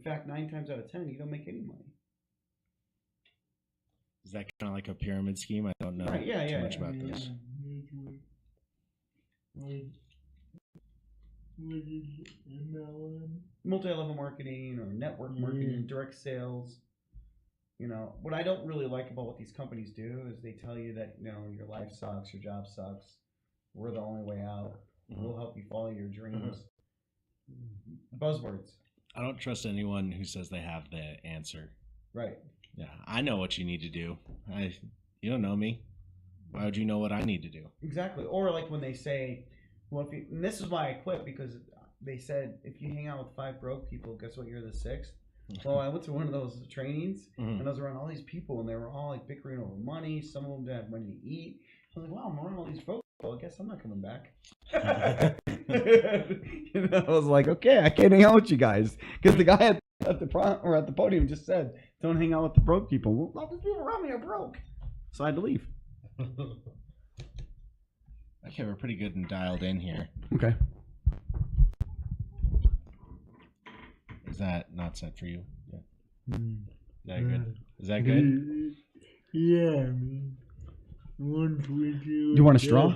fact, 9 times out of 10, you don't make any money. Is that kind of like a pyramid scheme? I don't know too much about this. Multi-level marketing or network marketing, direct sales. You know, what I don't really like about what these companies do is they tell you that, you know, your life sucks, your job sucks. We're the only way out. We'll help you follow your dreams. Buzzwords. I don't trust anyone who says they have the answer. Right. Yeah, I know what you need to do. You don't know me. Why would you know what I need to do? Exactly. Or like when they say, well, and this is why I quit, because they said if you hang out with 5 broke people, guess what? You're the 6th. Well, I went to one of those trainings, and I was around all these people, and they were all like bickering over money. Some of them didn't have money to eat. I was like, wow, I'm around all these folks. Well, I guess I'm not coming back. You know, I was like, okay, I can't hang out with you guys, because the guy at the podium just said, don't hang out with the broke people. Well, all the people around me are broke, so I had to leave. Okay, we're pretty good and dialed in here. Okay. Is that not set for you? Yeah. Is that good? Is that good? Yeah, man. Do you want a straw?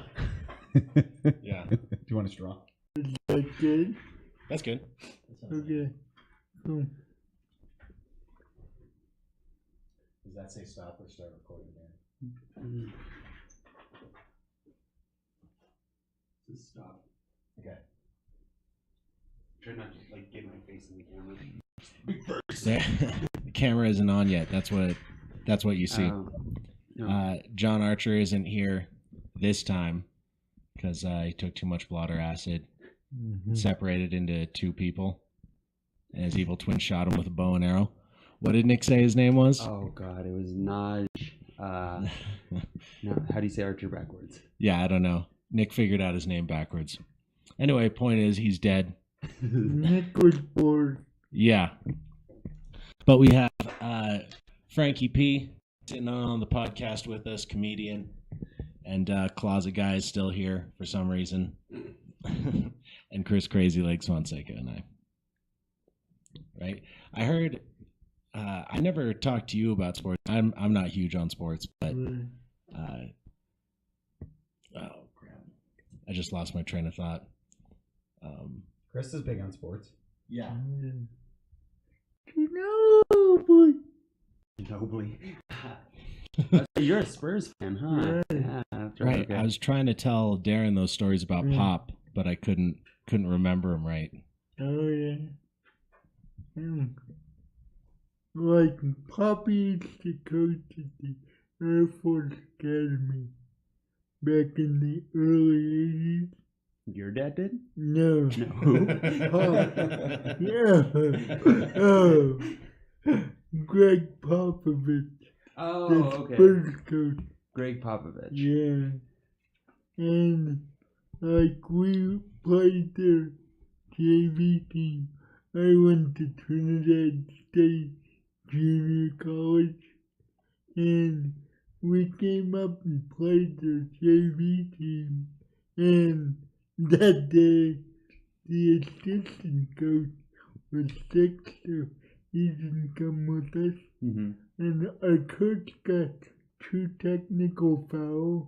Yeah. Do you want a straw? That's good. That's good. Okay. Cool. Does that say stop or start recording there? Just stop. Okay. Try not to like get my face in the camera. The camera isn't on yet. That's what you see. No. John Archer isn't here this time because he took too much blood or acid. Separated into 2 people, and his evil twin shot him with a bow and arrow. What did Nick say his name was? Oh God, it was Naj. No, how do you say Archer backwards? Yeah, I don't know. Nick figured out his name backwards. Anyway, point is he's dead. Nick was bored. Yeah. But we have Frankie P sitting on the podcast with us, comedian, and Closet Guy is still here for some reason. And Chris Crazy Legs Fonseca and I. Right? I heard I never talked to you about sports. I'm not huge on sports, but oh crap. I just lost my train of thought. Chris is big on sports. Yeah. Nobly. You're a Spurs fan, huh? Yeah, that's Right. Okay. I was trying to tell Darren those stories about Pop, but I couldn't remember them right. Oh yeah. Like Poppy used to coach at the Air Force Academy back in the early 80s. Your dad did? No. No. Yeah. Oh. Greg Popovich. Oh, The okay. Spurs coach. Greg Popovich. Yeah. And like we played their JV team. I went to Trinidad State Junior College, and we came up and played their JV team. And that day, the assistant coach was sick, so he didn't come with us. Mm-hmm. And our coach got 2 technical fouls,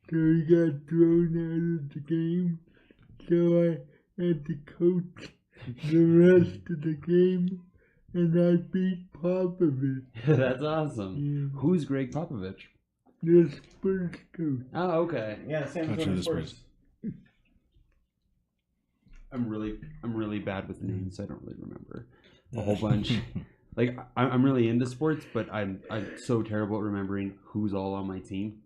so he got thrown out of the game. So I had to coach the rest of the game, and I beat Popovich. That's awesome. Yeah. Who's Greg Popovich? The Spurs coach. Oh, okay. Yeah, San Coach of Antonio the Spurs. Spurs. I'm really bad with names. I don't really remember a whole bunch. Like I'm really into sports, but I'm so terrible at remembering who's all on my team.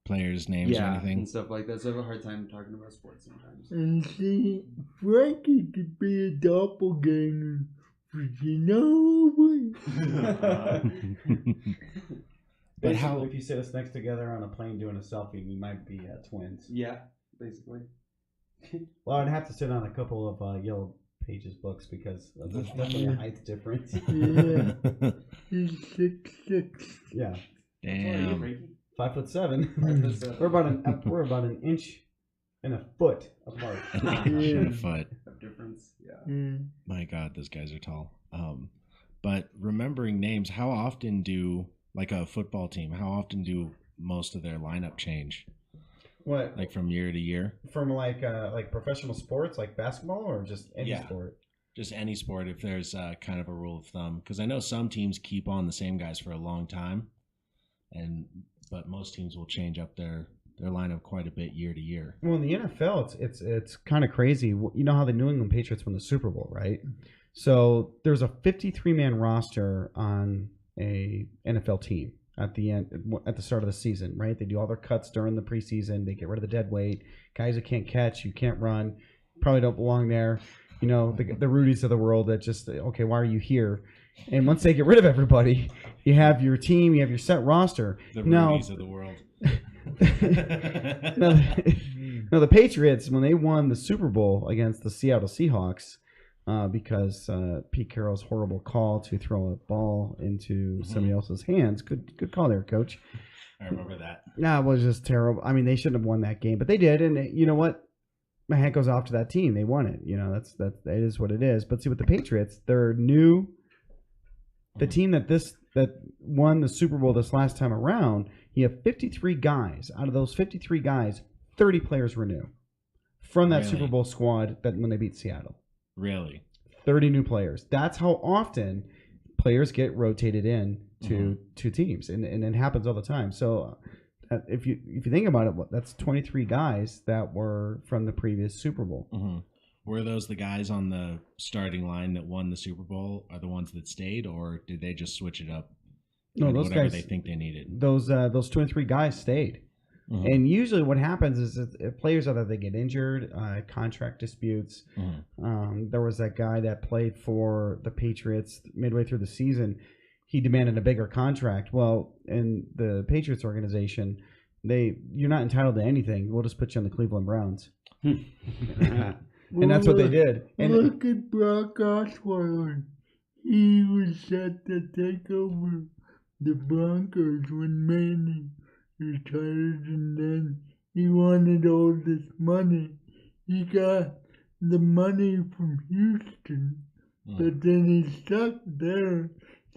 Players' names or anything. And stuff like that. So I have a hard time talking about sports sometimes. And see, Frankie could be a doppelganger for Ginobili. But how? If you sit us next together on a plane doing a selfie, we might be twins. Yeah, basically. Well, I'd have to sit on a couple of Yellow Pages books because there's definitely a height difference. Yeah. He's 6'6". Yeah. Damn. 5'7". We're about an inch and a foot apart. An inch and a foot. Of difference. Yeah. Mm. My God, those guys are tall. But remembering names, how often do, like a football team, how often do most of their lineup change? What? Like from year to year? From like professional sports, like basketball, or just any sport? Just any sport, if there's kind of a rule of thumb. Because I know some teams keep on the same guys for a long time, but most teams will change up their lineup quite a bit year to year. Well, in the NFL, it's kind of crazy. You know how the New England Patriots won the Super Bowl, right? So there's a 53-man roster on a NFL team at the start of the season, right? They do all their cuts during the preseason. They get rid of the dead weight. Guys who can't catch, you can't run, probably don't belong there. You know, the Rudies of the world that just, okay, why are you here? And once they get rid of everybody, you have your team, you have your set roster. The Rudies of the world. Now, the Patriots, when they won the Super Bowl against the Seattle Seahawks, because Pete Carroll's horrible call to throw a ball into somebody else's hands, good call there, Coach. I remember that. Nah, it was just terrible. I mean, they shouldn't have won that game, but they did, and you know what? My hat goes off to that team. They won it. You know, that is what it is. But see, with the Patriots, they're new. The team that won the Super Bowl this last time around, you have 53 guys. Out of those 53 guys, 30 players were new from that Super Bowl squad that when they beat Seattle. Really? 30 new players. That's how often players get rotated in to teams, and it happens all the time. So if you think about it, that's 23 guys that were from the previous Super Bowl. Were those the guys on the starting line that won the Super Bowl are the ones that stayed, or did they just switch it up? No, those whatever guys. They think they needed. Those 23 guys stayed. And usually what happens is if players either they get injured, contract disputes. There was that guy that played for the Patriots midway through the season. He demanded a bigger contract. Well, in the Patriots organization, you're not entitled to anything. We'll just put you on the Cleveland Browns. And that's what they did. And look at Brock Osweiler. He was set to take over the Broncos when Manning retired, and then he wanted all this money. He got the money from Houston, but then he stuck there,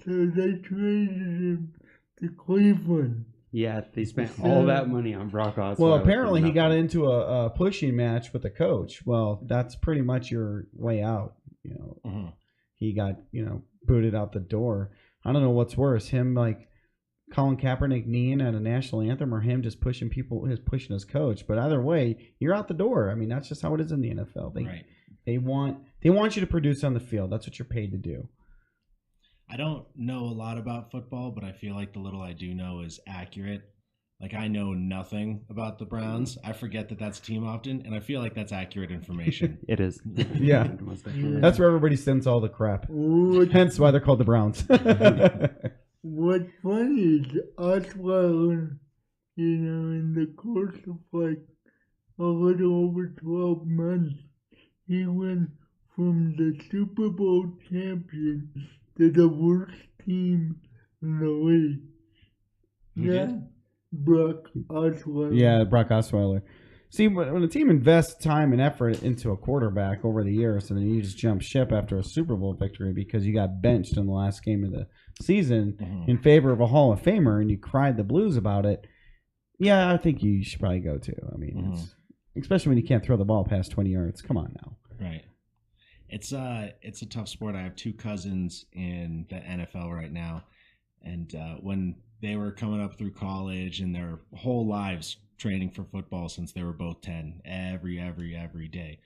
so they traded him to Cleveland. Yeah, they spent all that money on Brock Osweiler. Well, apparently he got into a pushing match with the coach. Well, that's pretty much your way out. You know, he got booted out the door. I don't know what's worse, him like Colin Kaepernick kneeing at a national anthem, or him just pushing his coach. But either way, you're out the door. I mean, that's just how it is in the NFL. They want you to produce on the field. That's what you're paid to do. I don't know a lot about football, but I feel like the little I do know is accurate. Like, I know nothing about the Browns. I forget that that's a team often, and I feel like that's accurate information. It is. Yeah. That's where everybody sends all the crap. Hence why they're called the Browns. What's funny is Osweiler, in the course of like a little over 12 months, he went from the Super Bowl champion to the worst team in the league. Brock Osweiler. Yeah, Brock Osweiler. See, when a team invests time and effort into a quarterback over the years, and then you just jump ship after a Super Bowl victory because you got benched in the last game of the season in favor of a Hall of Famer, and you cried the blues about it, yeah, I think you should probably go too. I mean, especially when you can't throw the ball past 20 yards. Come on now. Right. It's a tough sport. I have two cousins in the NFL right now, and when they were coming up through college and their whole lives training for football since they were both 10, every day,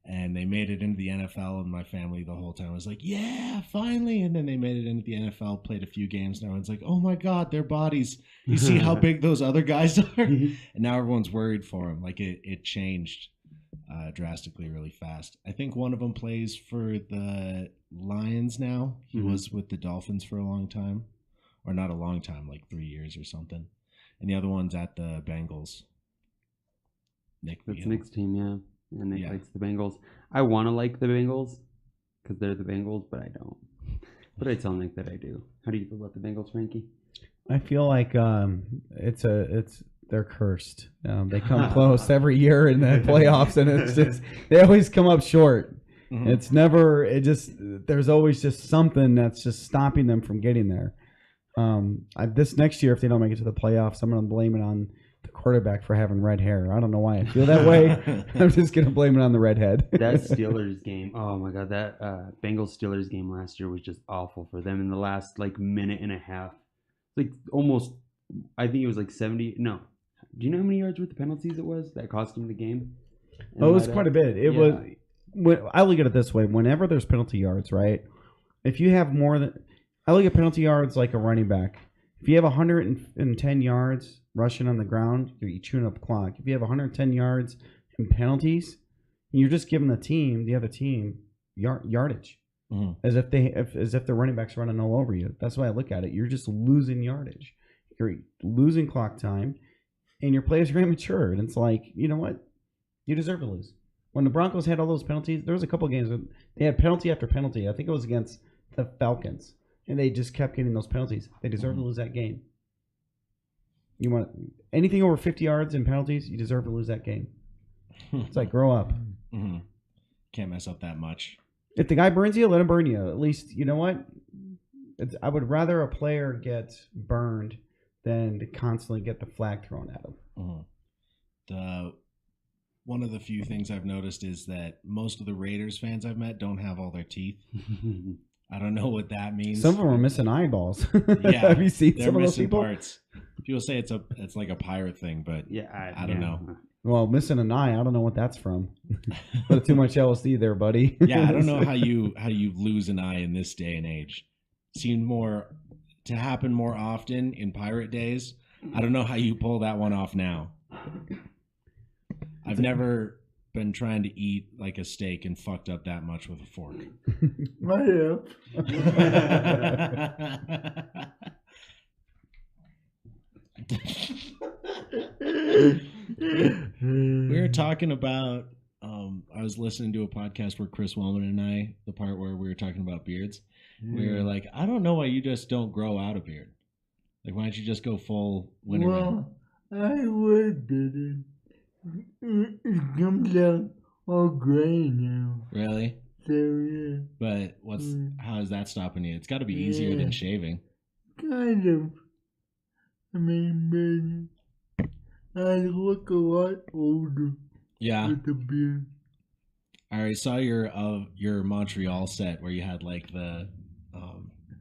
and they made it into the NFL, and my family the whole time was like, yeah, finally. And then they made it into the NFL, played a few games, and everyone's like, oh my God, their bodies, you see how big those other guys are? And now everyone's worried for them. Like, it changed drastically really fast. I think one of them plays for the Lions now. He was with the Dolphins for a long time, or not a long time, like 3 years or something. And the other one's at the Bengals. That's Nick's team, yeah. And Nick likes the Bengals. I want to like the Bengals because they're the Bengals, but I don't. But I tell Nick that I do. How do you feel about the Bengals, Frankie? I feel like they're cursed. They come close every year in the playoffs, and it's just they always come up short. Mm-hmm. It's never. There's always just something that's just stopping them from getting there. This next year, if they don't make it to the playoffs, I'm going to blame it on the quarterback for having red hair. I don't know why I feel that way. I'm just going to blame it on the redhead. That Steelers game, oh my God, that Bengals Steelers game last year was just awful for them in the last like minute and a half. Like almost, I think it was like 70. No. Do you know how many yards worth of penalties it was that cost them the game? Oh, it was quite a bit. It was. I look at it this way: whenever there's penalty yards, right? If you have more than, I look at penalty yards like a running back. If you have 110 yards rushing on the ground, you're chewing up the clock. If you have 110 yards in penalties, you're just giving the other team yardage, as if the running back's running all over you. That's why I look at it. You're just losing yardage. You're losing clock time, and your players are immature. And it's like, you know what? You deserve to lose. When the Broncos had all those penalties, there was a couple of games where they had penalty after penalty. I think it was against the Falcons, and they just kept getting those penalties. They deserve to lose that game. You want anything over 50 yards in penalties, you deserve to lose that game. It's like, grow up. Mm-hmm. Can't mess up that much. If the guy burns you, let him burn you. At least, you know what? I would rather a player get burned than to constantly get the flag thrown at him. Mm-hmm. One of the few things I've noticed is that most of the Raiders fans I've met don't have all their teeth. I don't know what that means. Some of them are missing eyeballs. Yeah, have you seen they're some of those missing people? parts. People say it's like a pirate thing, but yeah, I don't know. Well, missing an eye, I don't know what that's from. But too much LSD there, buddy. Yeah, I don't know how you lose an eye in this day and age. Seemed to happen more often in pirate days. I don't know how you pull that one off now. I've never been trying to eat like a steak and fucked up that much with a fork. I We were talking about I was listening to a podcast where Chris Wellman and I, the part where we were talking about beards, we were like, I don't know why you just don't grow out a beard. Like, why don't you just go full winter? Well, I would, but it comes out all gray now. Really? So, yeah. But how is that stopping you? It's got to be easier than shaving. Kind of. I mean, but I look a lot older with the beard. I already saw your Montreal set where you had like the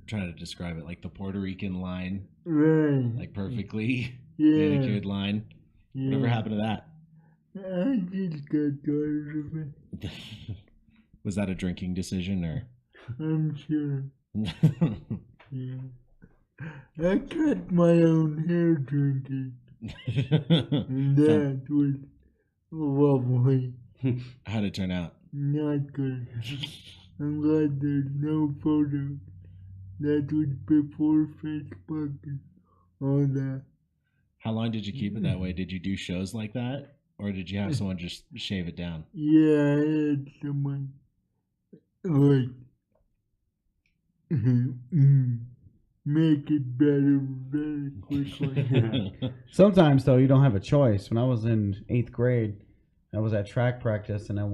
trying to describe it, like the Puerto Rican line, right? Like perfectly manicured line. Yeah. Whatever happened to that? I just got tired of it. Was that a drinking decision or? I'm sure. Yeah. I cut my own hair drinking. And that was lovely. How'd it turn out? Not good. I'm glad there's no photos. That was before Facebook and all that. How long did you keep it that way? Did you do shows like that? Or did you have someone just shave it down? Yeah, I had someone like make it better very quickly. Sometimes, though, you don't have a choice. When I was in 8th grade, I was at track practice, and I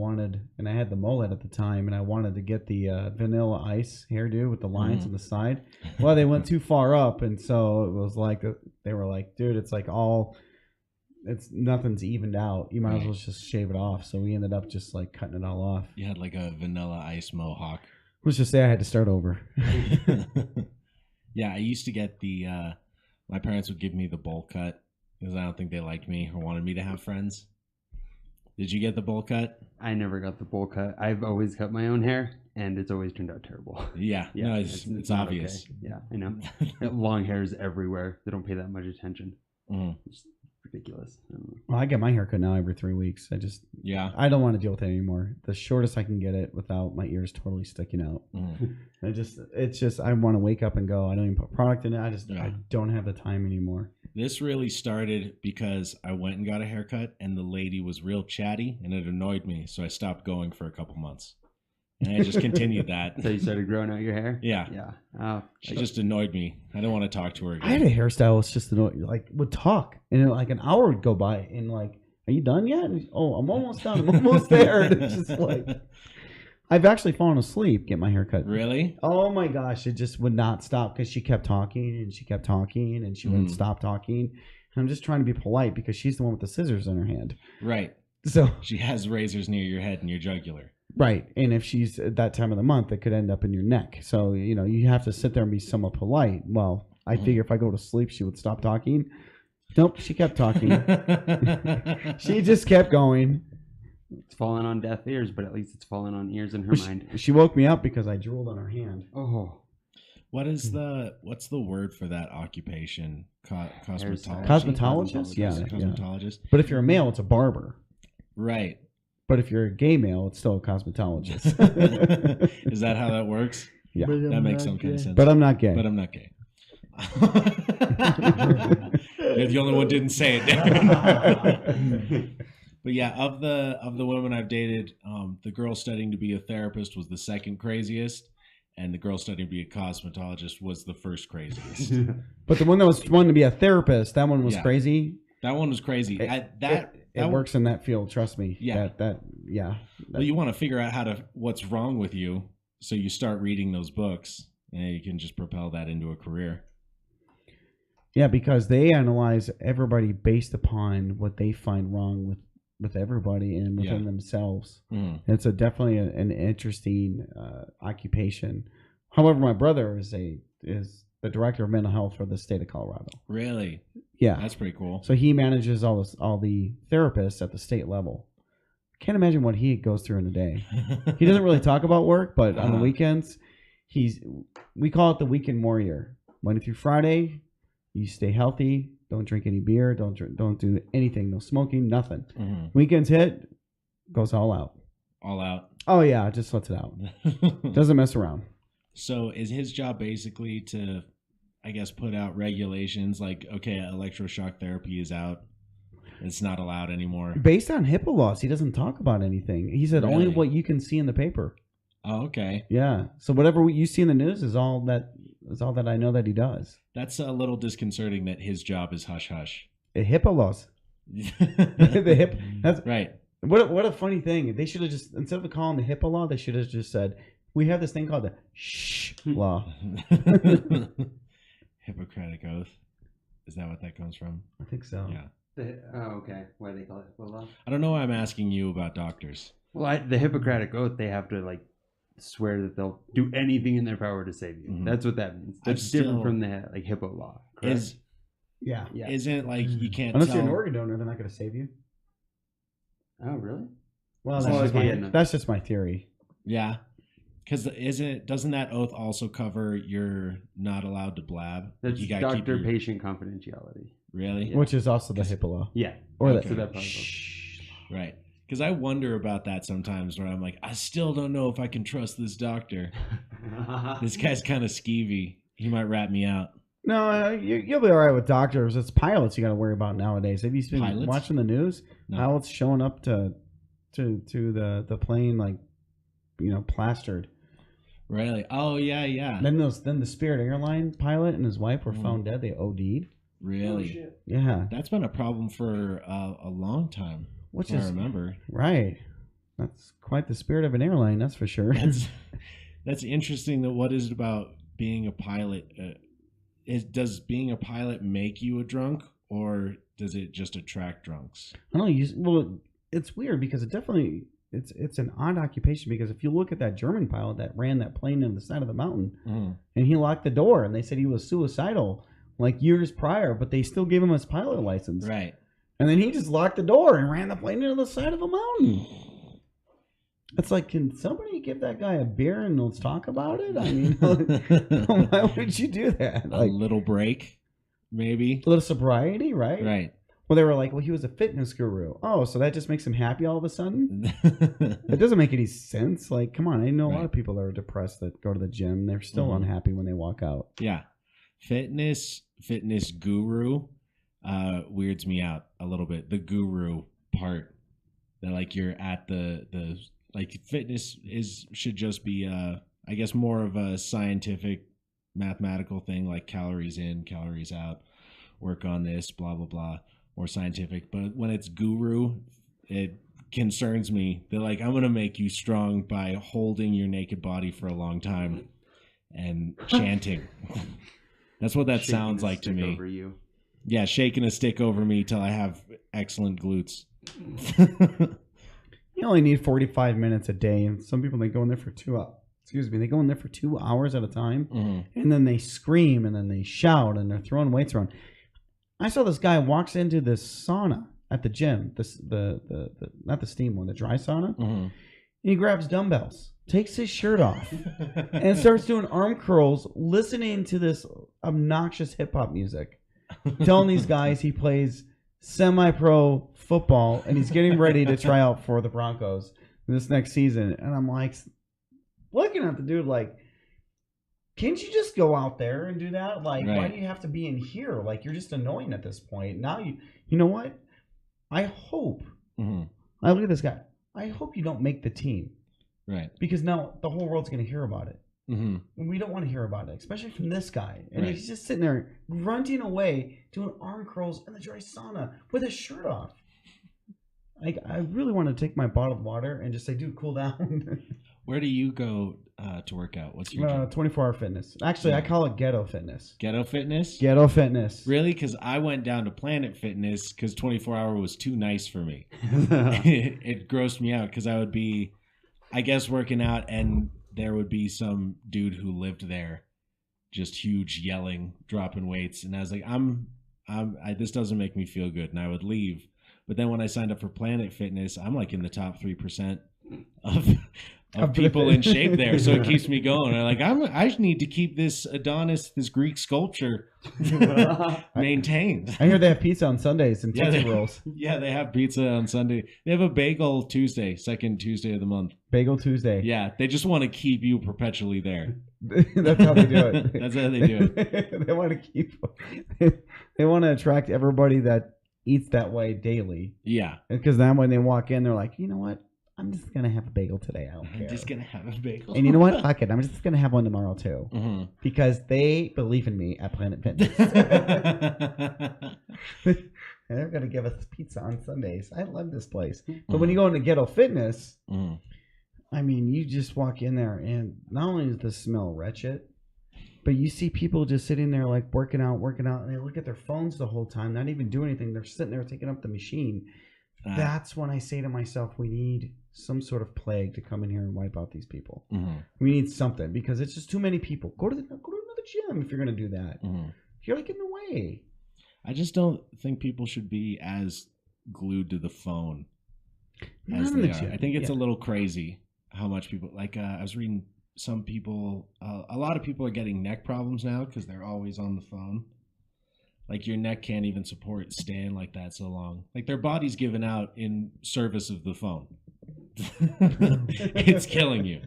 had the mullet at the time, and I wanted to get the Vanilla Ice hairdo with the lines on the side. Well, they went too far up, and so it was like, they were like, dude, it's like nothing's evened out. You might as well just shave it off. So we ended up just like cutting it all off. You had like a Vanilla Ice mohawk. Let's just say I had to start over. Yeah, I used to get my parents would give me the bowl cut because I don't think they liked me or wanted me to have friends. Did you get the bowl cut? I never got the bowl cut. I've always cut my own hair, and it's always turned out terrible. Yeah, no, it's obvious. Okay. Yeah, I know. Long hairs everywhere. They don't pay that much attention. It's ridiculous. I don't know. Well, I get my haircut now every 3 weeks. I don't want to deal with it anymore. The shortest I can get it without my ears totally sticking out. It's just I want to wake up and go. I don't even put product in it. I don't have the time anymore. This really started because I went and got a haircut and the lady was real chatty and it annoyed me. So I stopped going for a couple months. And I just continued that. So you started growing out your hair? Yeah. Yeah. She just annoyed me. I don't want to talk to her again. I had a hairstylist just would talk, and like an hour would go by, and like, are you done yet? And, oh, I'm almost done. I'm almost there. And it's just like, I've actually fallen asleep getting my hair cut. Really? Oh my gosh, it just would not stop because she kept talking and she kept talking and she wouldn't stop talking. And I'm just trying to be polite because she's the one with the scissors in her hand. Right. So she has razors near your head and your jugular. Right. And if she's at that time of the month, it could end up in your neck. So, you have to sit there and be somewhat polite. Well, I figure if I go to sleep, she would stop talking. Nope, she kept talking. She just kept going. It's falling on deaf ears, but at least it's falling on ears in her mind. She woke me up because I drooled on her hand. Oh. What's the word for that occupation? Cosmetologist? Cosmetologist? Yeah. Cosmetologist. But if you're a male, it's a barber. Right. But if you're a gay male, it's still a cosmetologist. Is that how that works? Yeah. That makes some kind of sense. But I'm not gay. But I'm not gay. You're the only one who didn't say it. But yeah, of the women I've dated, the girl studying to be a therapist was the second craziest, and the girl studying to be a cosmetologist was the first craziest. But the one that was wanting to be a therapist, that one was crazy. That one was crazy. It works in that field, trust me. Yeah. Well, you want to figure out what's wrong with you, so you start reading those books, and you can just propel that into a career. Yeah, because they analyze everybody based upon what they find wrong with everybody and within themselves. It's definitely an interesting occupation. However, my brother is the director of mental health for the state of Colorado. Really? Yeah, that's pretty cool. So he manages all the therapists at the state level. I can't imagine what he goes through in a day. He doesn't really talk about work, but on the weekends, we call it the weekend warrior. Monday through Friday, you stay healthy. Don't drink any beer. Don't do anything. No smoking. Nothing. Weekends hit, goes all out. All out. Oh yeah, just lets it out. Doesn't mess around. So is his job basically to, I guess, put out regulations like, okay, electroshock therapy is out. It's not allowed anymore. Based on HIPAA laws, he doesn't talk about anything. He said only what you can see in the paper. Oh, okay. Yeah. So whatever you see in the news is all that I know that he does. That's a little disconcerting that his job is hush hush. HIPAA laws. That's right. What a funny thing. They should have just, instead of calling the HIPAA law, they should have just said, we have this thing called the shh law. Hippocratic oath. Is that what that comes from? I think so. Yeah. Okay. Why they call it HIPAA law? I don't know why I'm asking you about doctors. Well, the Hippocratic oath, they have to swear that they'll do anything in their power to save you. That's what that means. That's different from the HIPAA law. Correct? Yeah. Isn't it like you can't unless you're an organ donor, they're not going to save you. Oh, really? Well, that's just my theory. Yeah. Because doesn't that oath also cover you're not allowed to blab? That's doctor-patient confidentiality. Really? Yeah. Which is also the HIPAA law. Yeah. Or Right. Because I wonder about that sometimes where I'm like, I still don't know if I can trust this doctor. This guy's kind of skeevy. He might rat me out. No, you'll be all right with doctors. It's pilots you got to worry about nowadays. Have you been watching the news? No. Pilots showing up to the plane plastered. Really? Oh yeah. Then the Spirit Airline pilot and his wife were found dead. They OD'd. Really? Oh, shit. Yeah. That's been a problem for a long time. I remember. Right. That's quite the spirit of an airline, that's for sure. That's interesting. That what is it about being a pilot? Does being a pilot make you a drunk, or does it just attract drunks? I don't know. Well, it's weird because it's an odd occupation, because if you look at that German pilot that ran that plane in the side of the mountain, and he locked the door, and they said he was suicidal years prior, but they still gave him his pilot license. Right. And then he just locked the door and ran the plane into the side of a mountain. It's like, can somebody give that guy a beer and let's talk about it? I mean, why would you do that? A little break, maybe. A little sobriety, right? Right. Well, they were like, well, he was a fitness guru. Oh, so that just makes him happy all of a sudden? It doesn't make any sense. Come on. I know a lot of people that are depressed that go to the gym. They're still unhappy when they walk out. Yeah. Fitness guru weirds me out a little bit. The guru part. That you're at the fitness should just be I guess more of a scientific mathematical thing, like calories in, calories out, work on this, blah blah blah, more scientific. But when it's guru, it concerns me. They're like, I'm gonna make you strong by holding your naked body for a long time and chanting. That's what that sounds like to me. Over you. Yeah, shaking a stick over me till I have excellent glutes. You only need 45 minutes a day, and some people, they go in there for 2 hours. Excuse me, they go in there for 2 hours at a time, and then they scream, and then they shout, and they're throwing weights around. I saw this guy walks into this sauna at the gym, the not the steam one, the dry sauna, and he grabs dumbbells, takes his shirt off, and starts doing arm curls, listening to this obnoxious hip hop music, telling these guys he plays semi-pro football and he's getting ready to try out for the Broncos this next season. And I'm like, looking at the dude like, can't you just go out there and do that? Like, why do you have to be in here? Like, you're just annoying at this point. Now you know what? I hope. I look at this guy. I hope you don't make the team. Right. Because now the whole world's going to hear about it. And we don't want to hear about it, especially from this guy. And he's just sitting there grunting away, doing arm curls in the dry sauna with his shirt off. I really want to take my bottled water and just say, dude, cool down. Where do you go to work out? What's your 24-hour fitness. Actually, I call it ghetto fitness. Ghetto fitness? Ghetto fitness. Really? Because I went down to Planet Fitness because 24-hour was too nice for me. It grossed me out because I would be, I guess, working out and there would be some dude who lived there, just huge, yelling, dropping weights. And I was like, this doesn't make me feel good. And I would leave. But then when I signed up for Planet Fitness, I'm like in the top 3% of people in shape there. So it keeps me going. I need to keep this Adonis, this Greek sculpture maintained. I hear they have pizza on Sundays and Tootsie Rolls. Yeah, they have pizza on Sunday. They have a bagel Tuesday, second Tuesday of the month. Bagel Tuesday. Yeah, they just want to keep you perpetually there. That's how they do it. That's how they do it. They want to keep. They want to attract everybody that eats that way daily. Yeah. Because then when they walk in, they're like, you know what? I'm just going to have a bagel today. I don't care. I'm just going to have a bagel. And you know what? Fuck it. I'm just going to have one tomorrow too. Because they believe in me at Planet Fitness. And they're going to give us pizza on Sundays. I love this place. But when you go into Ghetto Fitness, I mean, you just walk in there and not only does the smell wretched, but you see people just sitting there like working out, and they look at their phones the whole time, not even doing anything. They're sitting there taking up the machine. That's when I say to myself, we need some sort of plague to come in here and wipe out these people. We need something because it's just too many people. Go to another gym if you're going to do that. You're like in the way. I just don't think people should be as glued to the phone as they are. I think it's a little crazy how much people I was reading some people, a lot of people are getting neck problems now because they're always on the phone. Like your neck can't even support staying like that so long. Like their body's given out in service of the phone. It's killing you.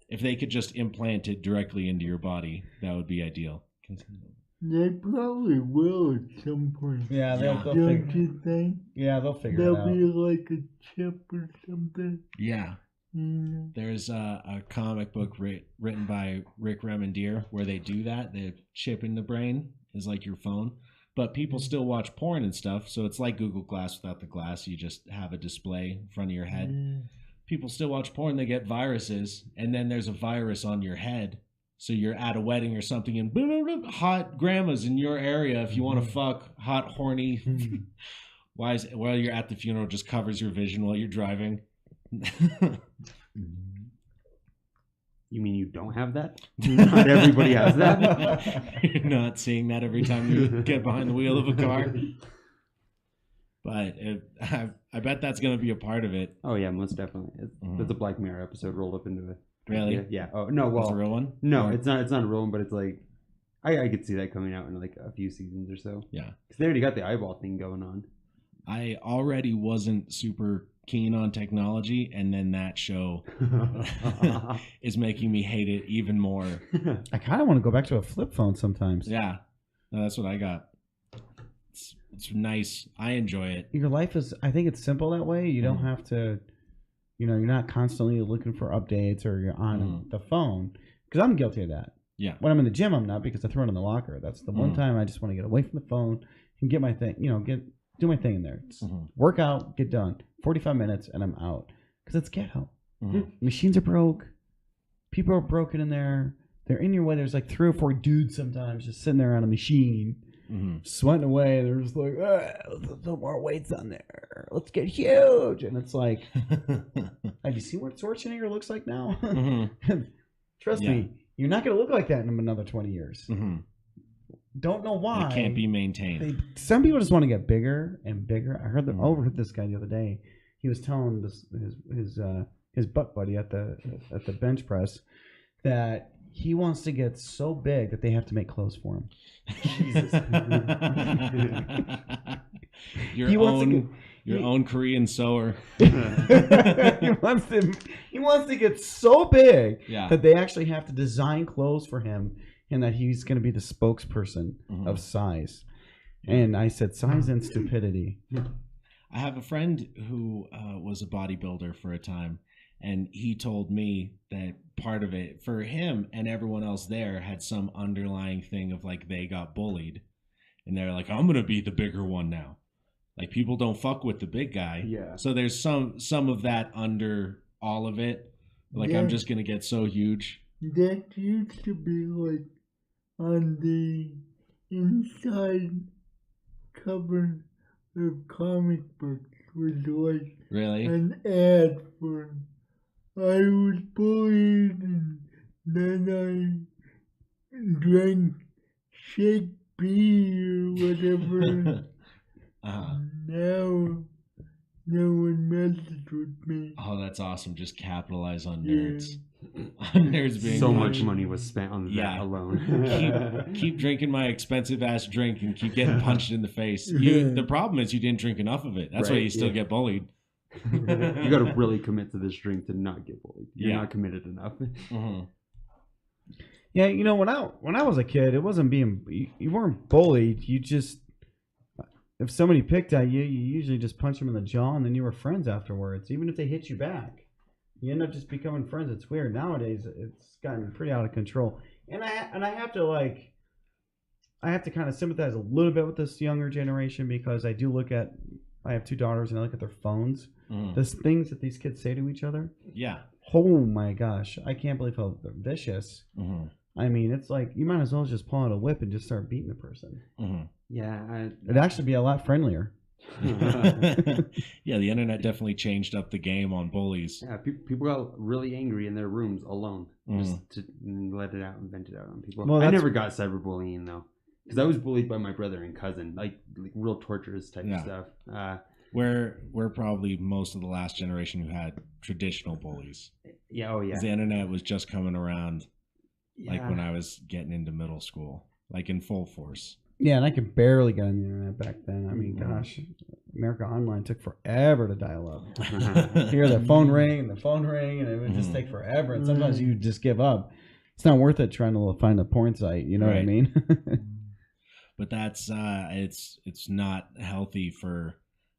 If they could just implant it directly into your body, that would be ideal. They probably will at some point. Yeah, they'll don't you think? Yeah, they'll figure it out. There'll be like a chip or something. Yeah. There's a comic book written by Rick Remender where they do that. The chip in the brain is like your phone, but people still watch porn and stuff. So it's like Google Glass without the glass. You just have a display in front of your head. People still watch porn. They get viruses, and then there's a virus on your head. So you're at a wedding or something, and blah, blah, blah, hot grandmas in your area. If you want to fuck hot, horny, while you're at the funeral, just covers your vision while you're driving. You mean you don't have that? Not everybody has that. You're not seeing that every time you get behind the wheel of a car. But I bet that's going to be a part of it. Oh yeah, most definitely. There's a Black Mirror episode rolled up into it. Really? Yeah. Oh no, well, it's a real one? No, it's not. It's not a real one, but it's like I could see that coming out in like a few seasons or so. Yeah, because they already got the eyeball thing going on. I already wasn't super keen on technology, and then that show is making me hate it even more. I kind of want to go back to a flip phone sometimes. Yeah, no, that's what I got. It's nice. I enjoy it. Your life is, I think it's simple that way. You don't have to, you're not constantly looking for updates or you're on the phone. Because I'm guilty of that. Yeah. When I'm in the gym, I'm not because I throw it in the locker. That's the one time I just want to get away from the phone and get my thing, do my thing in there. Work out, get done. 45 minutes, and I'm out. Because it's ghetto. Machines are broke. People are broken in there. They're in your way. There's like 3 or 4 dudes sometimes just sitting there on a machine, sweating away. They're just like, no more weights on there. Let's get huge. And it's like, have you seen what Schwarzenegger looks like now? Trust me, you're not going to look like that in another 20 years. Don't know why. It can't be maintained. Some people just want to get bigger and bigger. I overheard this guy the other day. He was telling his butt buddy at the bench press that he wants to get so big that they have to make clothes for him. Jesus. Your own Korean sewer. He wants to get so big that they actually have to design clothes for him, and that he's going to be the spokesperson of size. And I said, size and stupidity. I have a friend who was a bodybuilder for a time, and he told me that part of it for him and everyone else there had some underlying thing of like they got bullied, and they're like, I'm gonna be the bigger one now. Like people don't fuck with the big guy. Yeah. So there's some of that under all of it. Like I'm just gonna get so huge. That used to be like on the inside cover of comic books was like Really? an ad for I was bullied and then I drank Shake B or whatever. Now no one messes with me. Oh, that's awesome. Just capitalize on nerds. On nerds being so much money was spent on that alone. keep drinking my expensive ass drink and keep getting punched in the face. The problem is you didn't drink enough of it. That's why you still get bullied. You got to really commit to this drink to not get bullied. You're not committed enough. Yeah, you know, when I was a kid, it wasn't you weren't bullied. You just, if somebody picked at you, you usually just punch them in the jaw, and then you were friends afterwards. Even if they hit you back, you end up just becoming friends. It's weird nowadays. It's gotten pretty out of control, and I have to kind of sympathize a little bit with this younger generation, because I have 2 daughters, and I look at their phones. There's things that these kids say to each other. Yeah. Oh my gosh, I can't believe how they're vicious. I mean, it's like you might as well just pull out a whip and just start beating the person. Yeah, it'd actually be a lot friendlier. Yeah, the internet definitely changed up the game on bullies. Yeah, people got really angry in their rooms alone, just to let it out and vent it out on people. Well, I never got cyberbullying though, because I was bullied by my brother and cousin, like real torturous type stuff. We're probably most of the last generation who had traditional bullies. Yeah, oh yeah. The internet was just coming around, like when I was getting into middle school, like in full force. Yeah, and I could barely get on the internet back then. I mean, gosh, America Online took forever to dial up. Hear the phone ring, and it would just take forever. And sometimes you just give up. It's not worth it trying to find a porn site. You know what I mean? But that's it's not healthy for,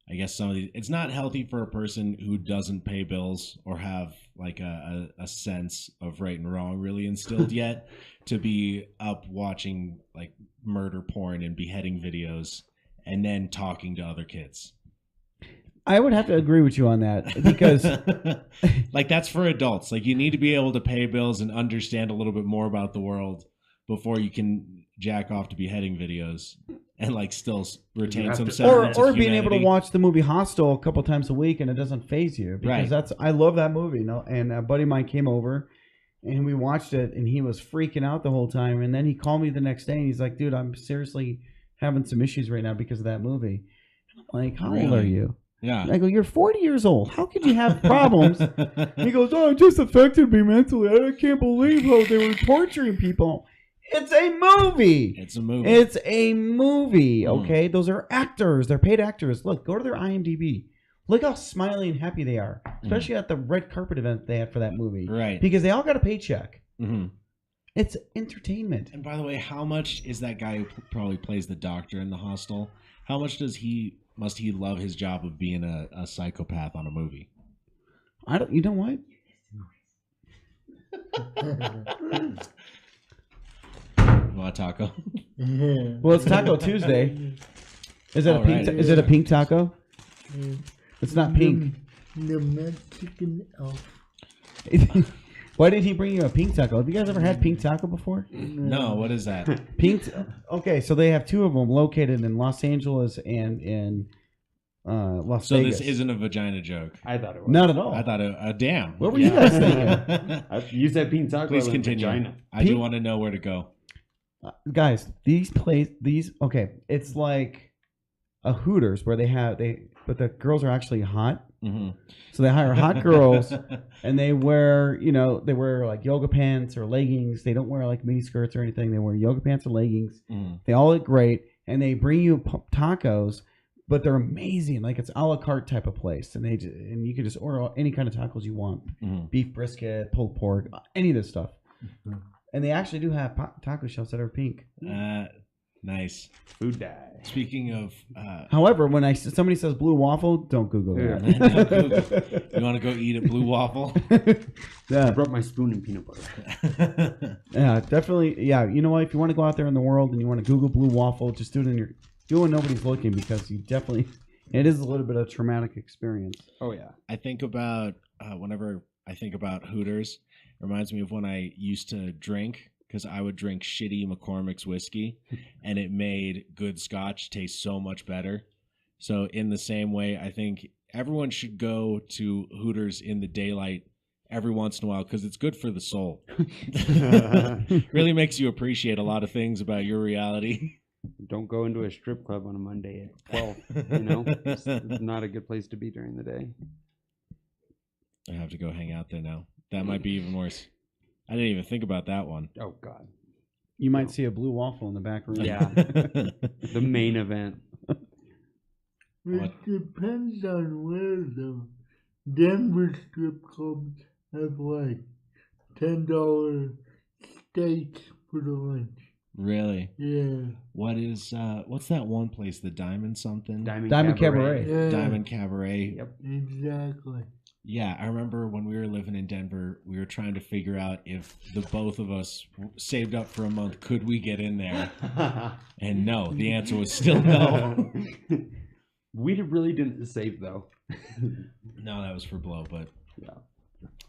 I guess, some of these. It's not healthy for a person who doesn't pay bills or have like a sense of right and wrong really instilled yet, to be up watching like murder porn and beheading videos and then talking to other kids. I would have to agree with you on that, because like that's for adults. Like you need to be able to pay bills and understand a little bit more about the world before you can jack off to beheading videos and like still retain some semblance or of being humanity. able to watch the movie Hostel a couple times a week and it doesn't faze you, because I love that movie. You know, and a buddy of mine came over and we watched it, and he was freaking out the whole time. And then he called me the next day and he's like, "Dude, I'm seriously having some issues right now because of that movie." And I'm like, "How old are you?" Yeah. I go, "You're 40 years old. How could you have problems?" He goes, "Oh, it just affected me mentally. I can't believe how they were torturing people." It's a movie. It's a movie. It's a movie, okay? Those are actors. They're paid actors. Look, go to their IMDb. Look how smiley and happy they are, especially at the red carpet event they had for that movie. Right. Because they all got a paycheck. It's entertainment. And by the way, how much is that guy who probably plays the doctor in the Hostel? How much must he love his job of being a psychopath on a movie? You know what? You want a taco? Well, it's Taco Tuesday. Is it a pink? Is it a pink taco? It's not pink. The Mexican elf. Why did he bring you a pink taco? Have you guys ever had pink taco before? No, what is that? Pink. Okay, so they have two of them located in Los Angeles and in Las Vegas. So this isn't a vagina joke. I thought it was. Not at all. I thought it. Damn. What were you guys thinking? You said pink taco. Please continue. Vagina. I do want to know where to go. Guys, okay, it's like a Hooters where but the girls are actually hot. Mm-hmm. So they hire hot girls and they wear like yoga pants or leggings. They don't wear like mini skirts or anything. They wear yoga pants or leggings. Mm. They all look great and they bring you tacos, but they're amazing. Like it's a la carte type of place. And you can just order any kind of tacos you want. Mm. Beef brisket, pulled pork, any of this stuff. Mm-hmm. And they actually do have taco shells that are pink. Nice. Food dye. Speaking of... However, when somebody says blue waffle, don't Google that. You want to go eat at Blue Waffle? Yeah. I brought my spoon and peanut butter. Yeah, definitely. Yeah, you know what? If you want to go out there in the world and you want to Google blue waffle, just do it when nobody's looking because it is a little bit of a traumatic experience. Oh, yeah. I think about, whenever I think about Hooters, it reminds me of when I used to drink. Because I would drink shitty McCormick's whiskey, and it made good scotch taste so much better. So in the same way, I think everyone should go to Hooters in the daylight every once in a while because it's good for the soul. Really makes you appreciate a lot of things about your reality. Don't go into a strip club on a Monday at 12. You know, it's not a good place to be during the day. I have to go hang out there now. That might be even worse. I didn't even think about that one. Oh, God. You might see a blue waffle in the back room. Yeah. The main event. It depends on where, though. Denver strip clubs have like $10 steaks for the lunch. Really? Yeah. What's that one place? The Diamond something? Diamond Cabaret. Yeah. Diamond Cabaret. Yep. Exactly. Yeah, I remember when we were living in Denver, we were trying to figure out if the both of us saved up for a month, could we get in there? And no, the answer was still no. We really didn't save, though. No, that was for blow, but yeah,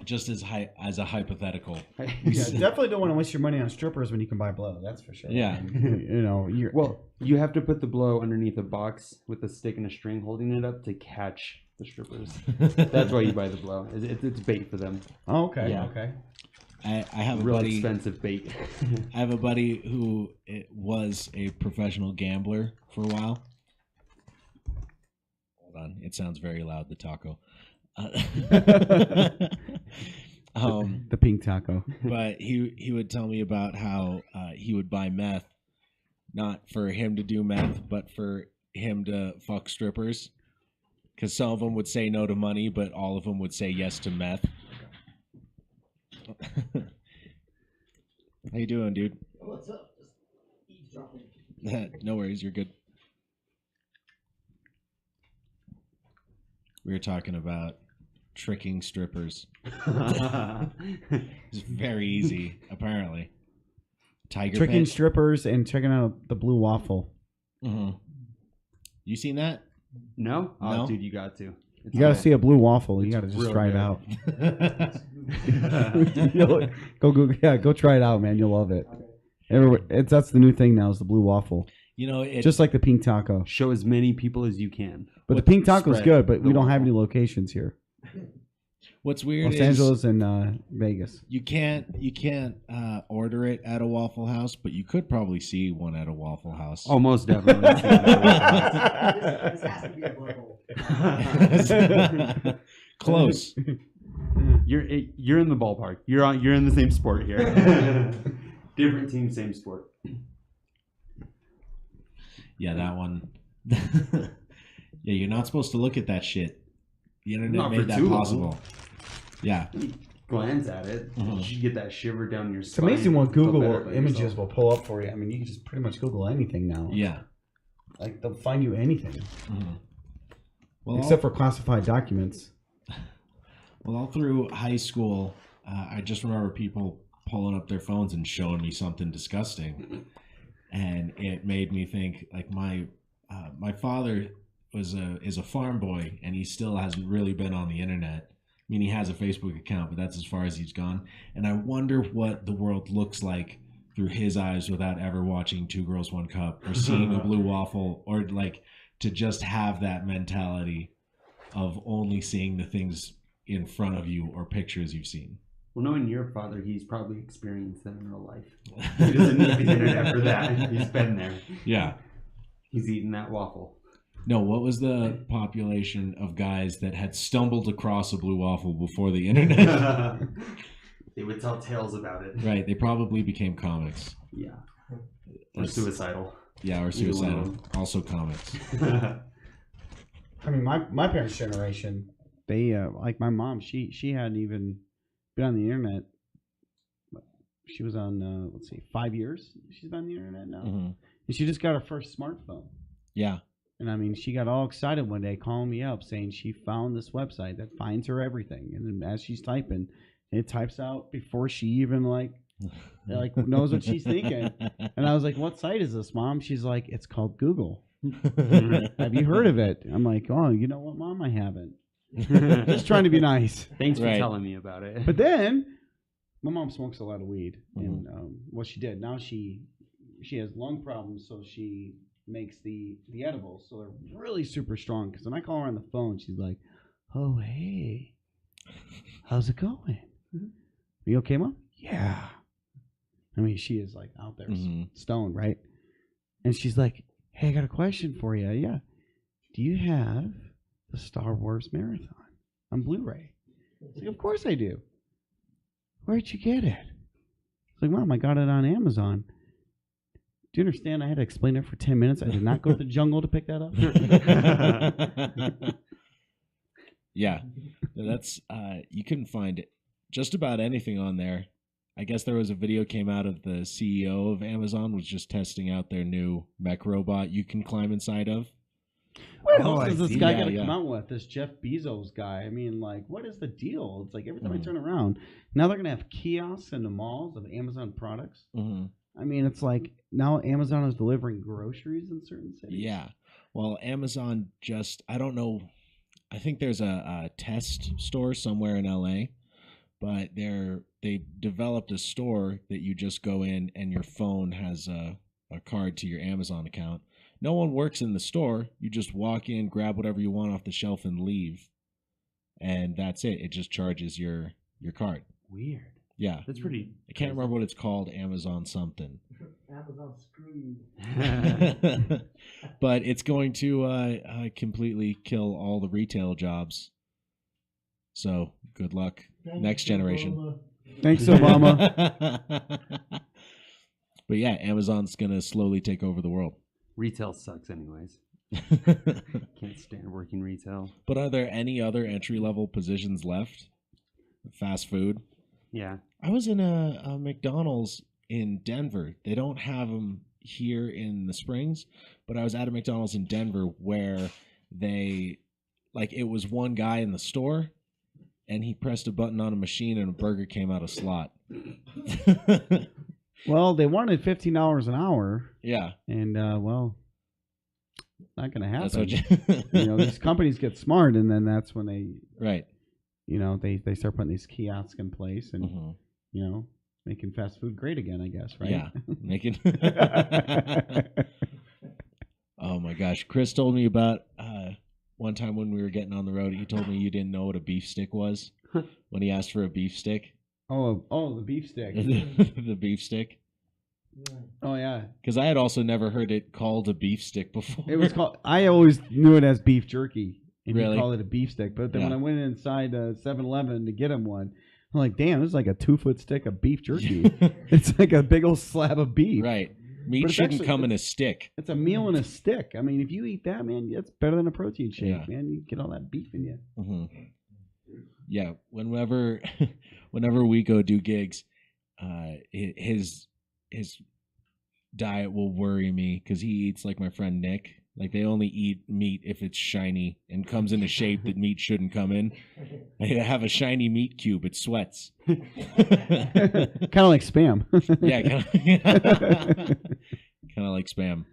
just as a hypothetical. Yeah, definitely don't want to waste your money on strippers when you can buy blow. That's for sure. Yeah. You have to put the blow underneath a box with a stick and a string holding it up to catch the strippers. That's why you buy the blow. It's bait for them. Oh, okay. Yeah. Okay. I have a Real buddy. Expensive bait. I have a buddy who was a professional gambler for a while. Hold on, it sounds very loud. The taco. The pink taco. But he would tell me about how he would buy meth, not for him to do meth, but for him to fuck strippers. Because some of them would say no to money, but all of them would say yes to meth. How you doing, dude? What's up? Just eavesdropping. No worries, you're good. We were talking about tricking strippers. It's very easy, apparently. Tricking strippers and checking out the blue waffle. Mm-hmm. You seen that? No? Oh, No? dude, you got to. You got to see a blue waffle. You got to just try it out. Go try it out, man. You'll love it. That's the new thing now is the blue waffle. You know, just like the pink taco. Show as many people as you can. But the pink taco is good, but we don't have any locations here. What's weird Los Angeles and Vegas. You can't order it at a Waffle House, but you could probably see one at a Waffle House. Oh, most definitely. This has to be a blowhole. Close. You're in the ballpark. You're in the same sport here. Different team, same sport. Yeah, that one. Yeah, you're not supposed to look at that shit. The internet made that possible. Yeah. Glance at it. Mm-hmm. You should get that shiver down your spine. It's amazing what Google images will pull up for you. I mean, you can just pretty much Google anything now. Yeah. Like, they'll find you anything. Mm-hmm. Well, except for classified documents. Well, all through high school, I just remember people pulling up their phones and showing me something disgusting. And it made me think, like, my my father is a farm boy, and he still hasn't really been on the internet. I mean, he has a Facebook account, but that's as far as he's gone. And I wonder what the world looks like through his eyes without ever watching Two Girls, One Cup or seeing a blue waffle, or like to just have that mentality of only seeing the things in front of you or pictures you've seen. Well, knowing your father, he's probably experienced that in real life. He doesn't need the internet for that. He's been there. Yeah. He's eaten that waffle. No, what was the population of guys that had stumbled across a blue waffle before the internet? They would tell tales about it. Right, they probably became comics. Yeah. Or suicidal. Yeah, or suicidal. Also comics. I mean, my parents' generation, they like my mom. She hadn't even been on the internet. She was on 5 years. She's been on the internet now, and she just got her first smartphone. Yeah. And I mean, she got all excited one day, calling me up, saying she found this website that finds her everything. And then as she's typing, it types out before she even like knows what she's thinking. And I was like, "What site is this, Mom?" She's like, "It's called Google." Have you heard of it? I'm like, "Oh, you know what, Mom? I haven't." Just trying to be nice. Thanks for telling me about it. But then, my mom smokes a lot of weed, and she did. Now she has lung problems, so she makes the edibles, so they're really super strong. Because when I call her on the phone, she's like, "Oh, hey, how's it going? Are you okay, Mom?" "Yeah." I mean, she is like out there stoned, right? And she's like, "Hey, I got a question for you." "Yeah." "Do you have the Star Wars Marathon on Blu-ray?" It's like, "Of course I do." "Where'd you get it?" It's like, "Mom, I got it on Amazon." "Do you understand? I had to explain it for 10 minutes. I did not go to the jungle to pick that up." Yeah, that's you can find just about anything on there. I guess there was a video came out of the CEO of Amazon was just testing out their new mech robot you can climb inside of. What else is this guy going to come out with? This Jeff Bezos guy. I mean, like, what is the deal? It's like every time I turn around, now they're going to have kiosks in the malls of Amazon products. I mean, it's like now Amazon is delivering groceries in certain cities. Yeah. Well, Amazon I don't know. I think there's a test store somewhere in LA, but they developed a store that you just go in and your phone has a card to your Amazon account. No one works in the store. You just walk in, grab whatever you want off the shelf, and leave. And that's it. It just charges your card. Weird. Yeah. That's pretty. I can't remember what it's called. Amazon something. Amazon screw you. But it's going to completely kill all the retail jobs. So good luck. Next generation. Obama. Thanks, Obama. But yeah, Amazon's going to slowly take over the world. Retail sucks anyways. Can't stand working retail. But are there any other entry-level positions left? Fast food? Yeah. I was in a McDonald's in Denver. They don't have them here in the Springs, but I was at a McDonald's in Denver where it was one guy in the store, and he pressed a button on a machine and a burger came out of slot. Well, they wanted $15 an hour. Yeah. And, not going to happen. That's what these companies get smart, and then that's when they... Right. They start putting these kiosks in place and, making fast food great again, I guess, right? Yeah. Making... Oh, my gosh. Chris told me about one time when we were getting on the road, he told me you didn't know what a beef stick was when he asked for a beef stick. Oh, the beef stick. The beef stick. Yeah. Oh, yeah. Because I had also never heard it called a beef stick before. It was called... I always knew it as beef jerky. And really? you call it a beef stick. But then when I went inside 7-Eleven to get him one, I'm like, damn, this is like a 2-foot stick of beef jerky. It's like a big old slab of beef. Right. Meat shouldn't come in a stick. It's a meal in a stick. I mean, if you eat that, man, it's better than a protein shake, Yeah. man. You get all that beef in you. Mm-hmm. Yeah. Whenever we go do gigs, his diet will worry me because he eats like my friend Nick. Like, they only eat meat if it's shiny and comes in a shape that meat shouldn't come in. They have a shiny meat cube. It sweats. Kind of like Spam. Yeah, kind of like Spam.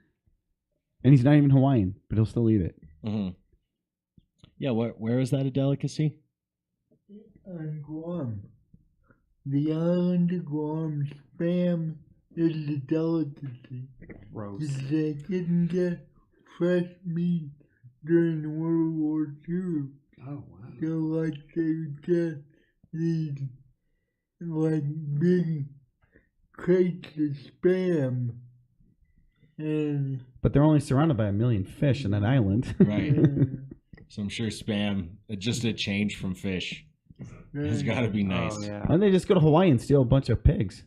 And he's not even Hawaiian, but he'll still eat it. Mm-hmm. Yeah, where is that a delicacy? On Guam. The island of Guam, spam is a delicacy. Gross. They couldn't get fresh meat during World War II. Oh, wow. So, like, they would get these, like, big crates of spam. And But they're only surrounded by 1 million fish in that island. Right. So I'm sure spam, just a change from fish, has got to be nice. Oh, yeah. And they just go to Hawaii and steal a bunch of pigs.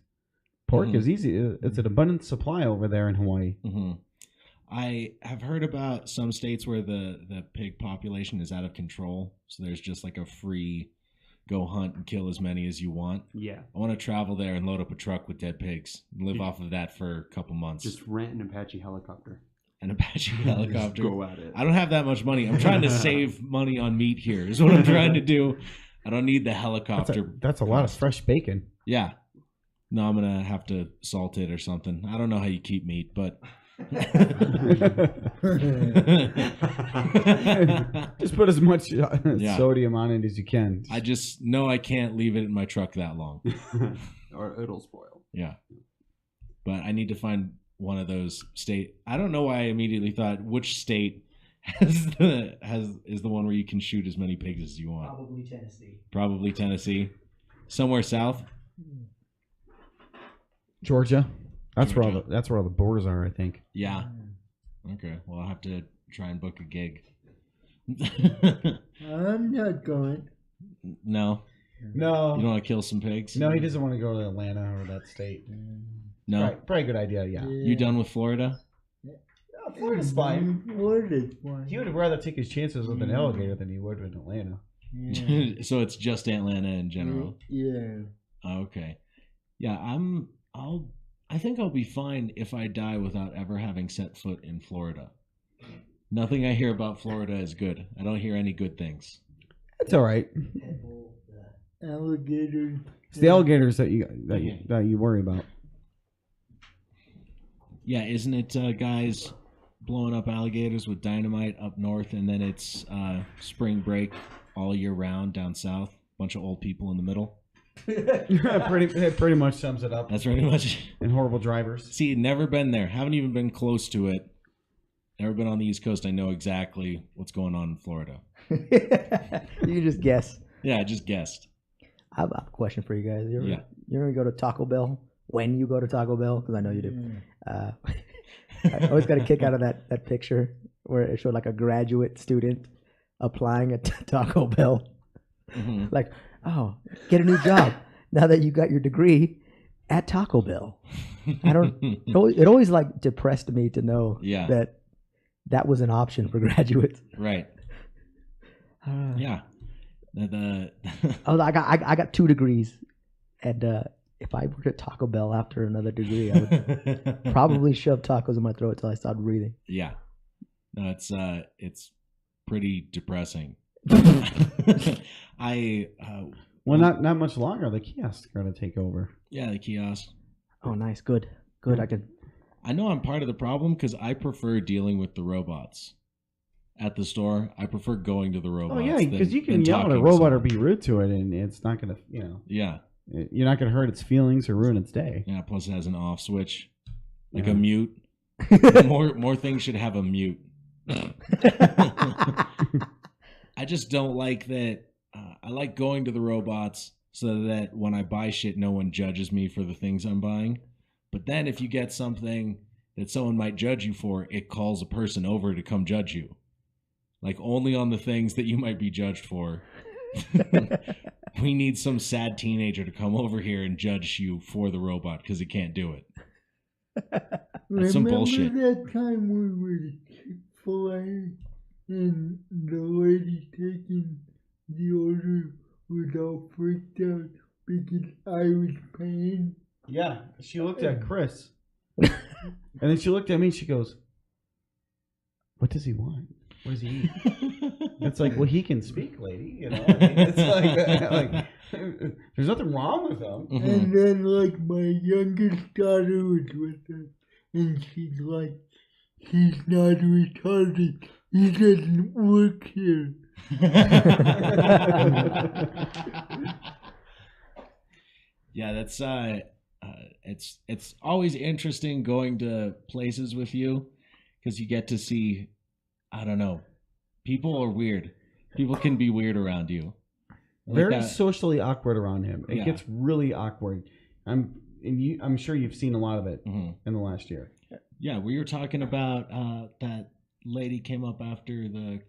Pork Mhm. is easy. It's an abundant supply over there in Hawaii. Mm-hmm. I have heard about some states where the pig population is out of control. So there's just like a free go hunt and kill as many as you want. Yeah. I want to travel there and load up a truck with dead pigs and live off of that for a couple months. Just rent an Apache helicopter. An Apache helicopter. Just go at it. I don't have that much money. I'm trying to save money on meat here is what I'm trying to do. I don't need the helicopter. That's a lot of fresh bacon. Yeah. No, I'm going to have to salt it or something. I don't know how you keep meat, but... Just put as much Yeah. sodium on it as you can. I just know I can't leave it in my truck that long. Or it'll spoil. Yeah. But I need to find one of those state. I don't know why I immediately thought which state is the one where you can shoot as many pigs as you want. Probably Tennessee. Probably Tennessee. Somewhere south. Georgia. That's Georgia. where all the boars are, I think. Yeah. Okay. Well, I'll have to try and book a gig. I'm not going. No. No. You don't want to kill some pigs? No, he doesn't want to go to Atlanta or that state. No. Probably a good idea, yeah. You done with Florida? Florida's fine. Florida's fine. He would rather take his chances with an alligator than he would with Atlanta. Yeah. So it's just Atlanta in general. Yeah. Okay. Yeah, I think I'll be fine if I die without ever having set foot in Florida. Nothing I hear about Florida is good. I don't hear any good things. It's all right. Alligators. It's the alligators that you worry about. Yeah, isn't it guys blowing up alligators with dynamite up north, and then it's spring break all year round down south? Bunch of old people in the middle. It pretty much sums it up. That's pretty much. And horrible drivers. See, never been there. Haven't even been close to it. Never been on the East Coast. I know exactly what's going on in Florida. You can just guess. Yeah, I just guessed. I have a question for you guys. Yeah. You ever go to Taco Bell? When you go to Taco Bell? Because I know you do. I always got a kick out of that picture where it showed like a graduate student applying at Taco Bell. Mm-hmm. Like, oh, get a new job now that you got your degree at Taco Bell. It always like depressed me to know that was an option for graduates. Right. Yeah. I got 2 degrees, and if I worked at Taco Bell after another degree, I would probably shove tacos in my throat till I stopped breathing. Yeah. No, it's pretty depressing. Well, not much longer. The kiosks are going to take over. Yeah, the kiosk. Oh, nice. Good. I know I'm part of the problem because I prefer dealing with the robots at the store. I prefer going to the robots. Oh, yeah, because you can yell at a robot or be rude to it, and it's not going to, Yeah. You're not going to hurt its feelings or ruin its day. Yeah, plus it has an off switch. Like a mute. More things should have a mute. I just don't like that. I like going to the robots so that when I buy shit, no one judges me for the things I'm buying. But then if you get something that someone might judge you for, it calls a person over to come judge you. Like only on the things that you might be judged for. We need some sad teenager to come over here and judge you for the robot because he can't do it. That's some bullshit. Remember that time we were at Chick-fil-A and the lady taking the order was all freaked out because I was paying? Yeah, she looked at Chris. And then she looked at me and she goes, "What does he want? What does he eat?" It's like, well, he can speak, lady. It's like there's nothing wrong with him. Mm-hmm. And then, like, my youngest daughter was with us, and she's like, he's not retarded. He doesn't work here. Yeah, that's it's always interesting going to places with you because you get to see, I don't know, people are weird. People can be weird around you. Like Very that. socially awkward around him. It Yeah. gets really awkward. I'm sure you've seen a lot of it Mhm. in the last year. Yeah, we were talking about that lady came up after the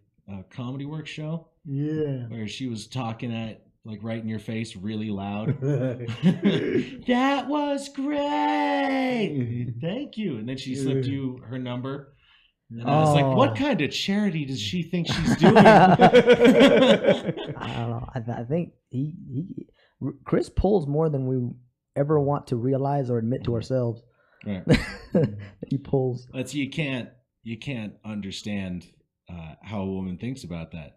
Comedy Works show Yeah. where she was talking at like right in your face really loud. That was great. Thank you. And then she slipped you her number. And I was like, Oh. what kind of charity does she think she's doing? I don't know. I think Chris pulls more than we ever want to realize or admit to ourselves. Right. He pulls. That's you can't understand how a woman thinks about that.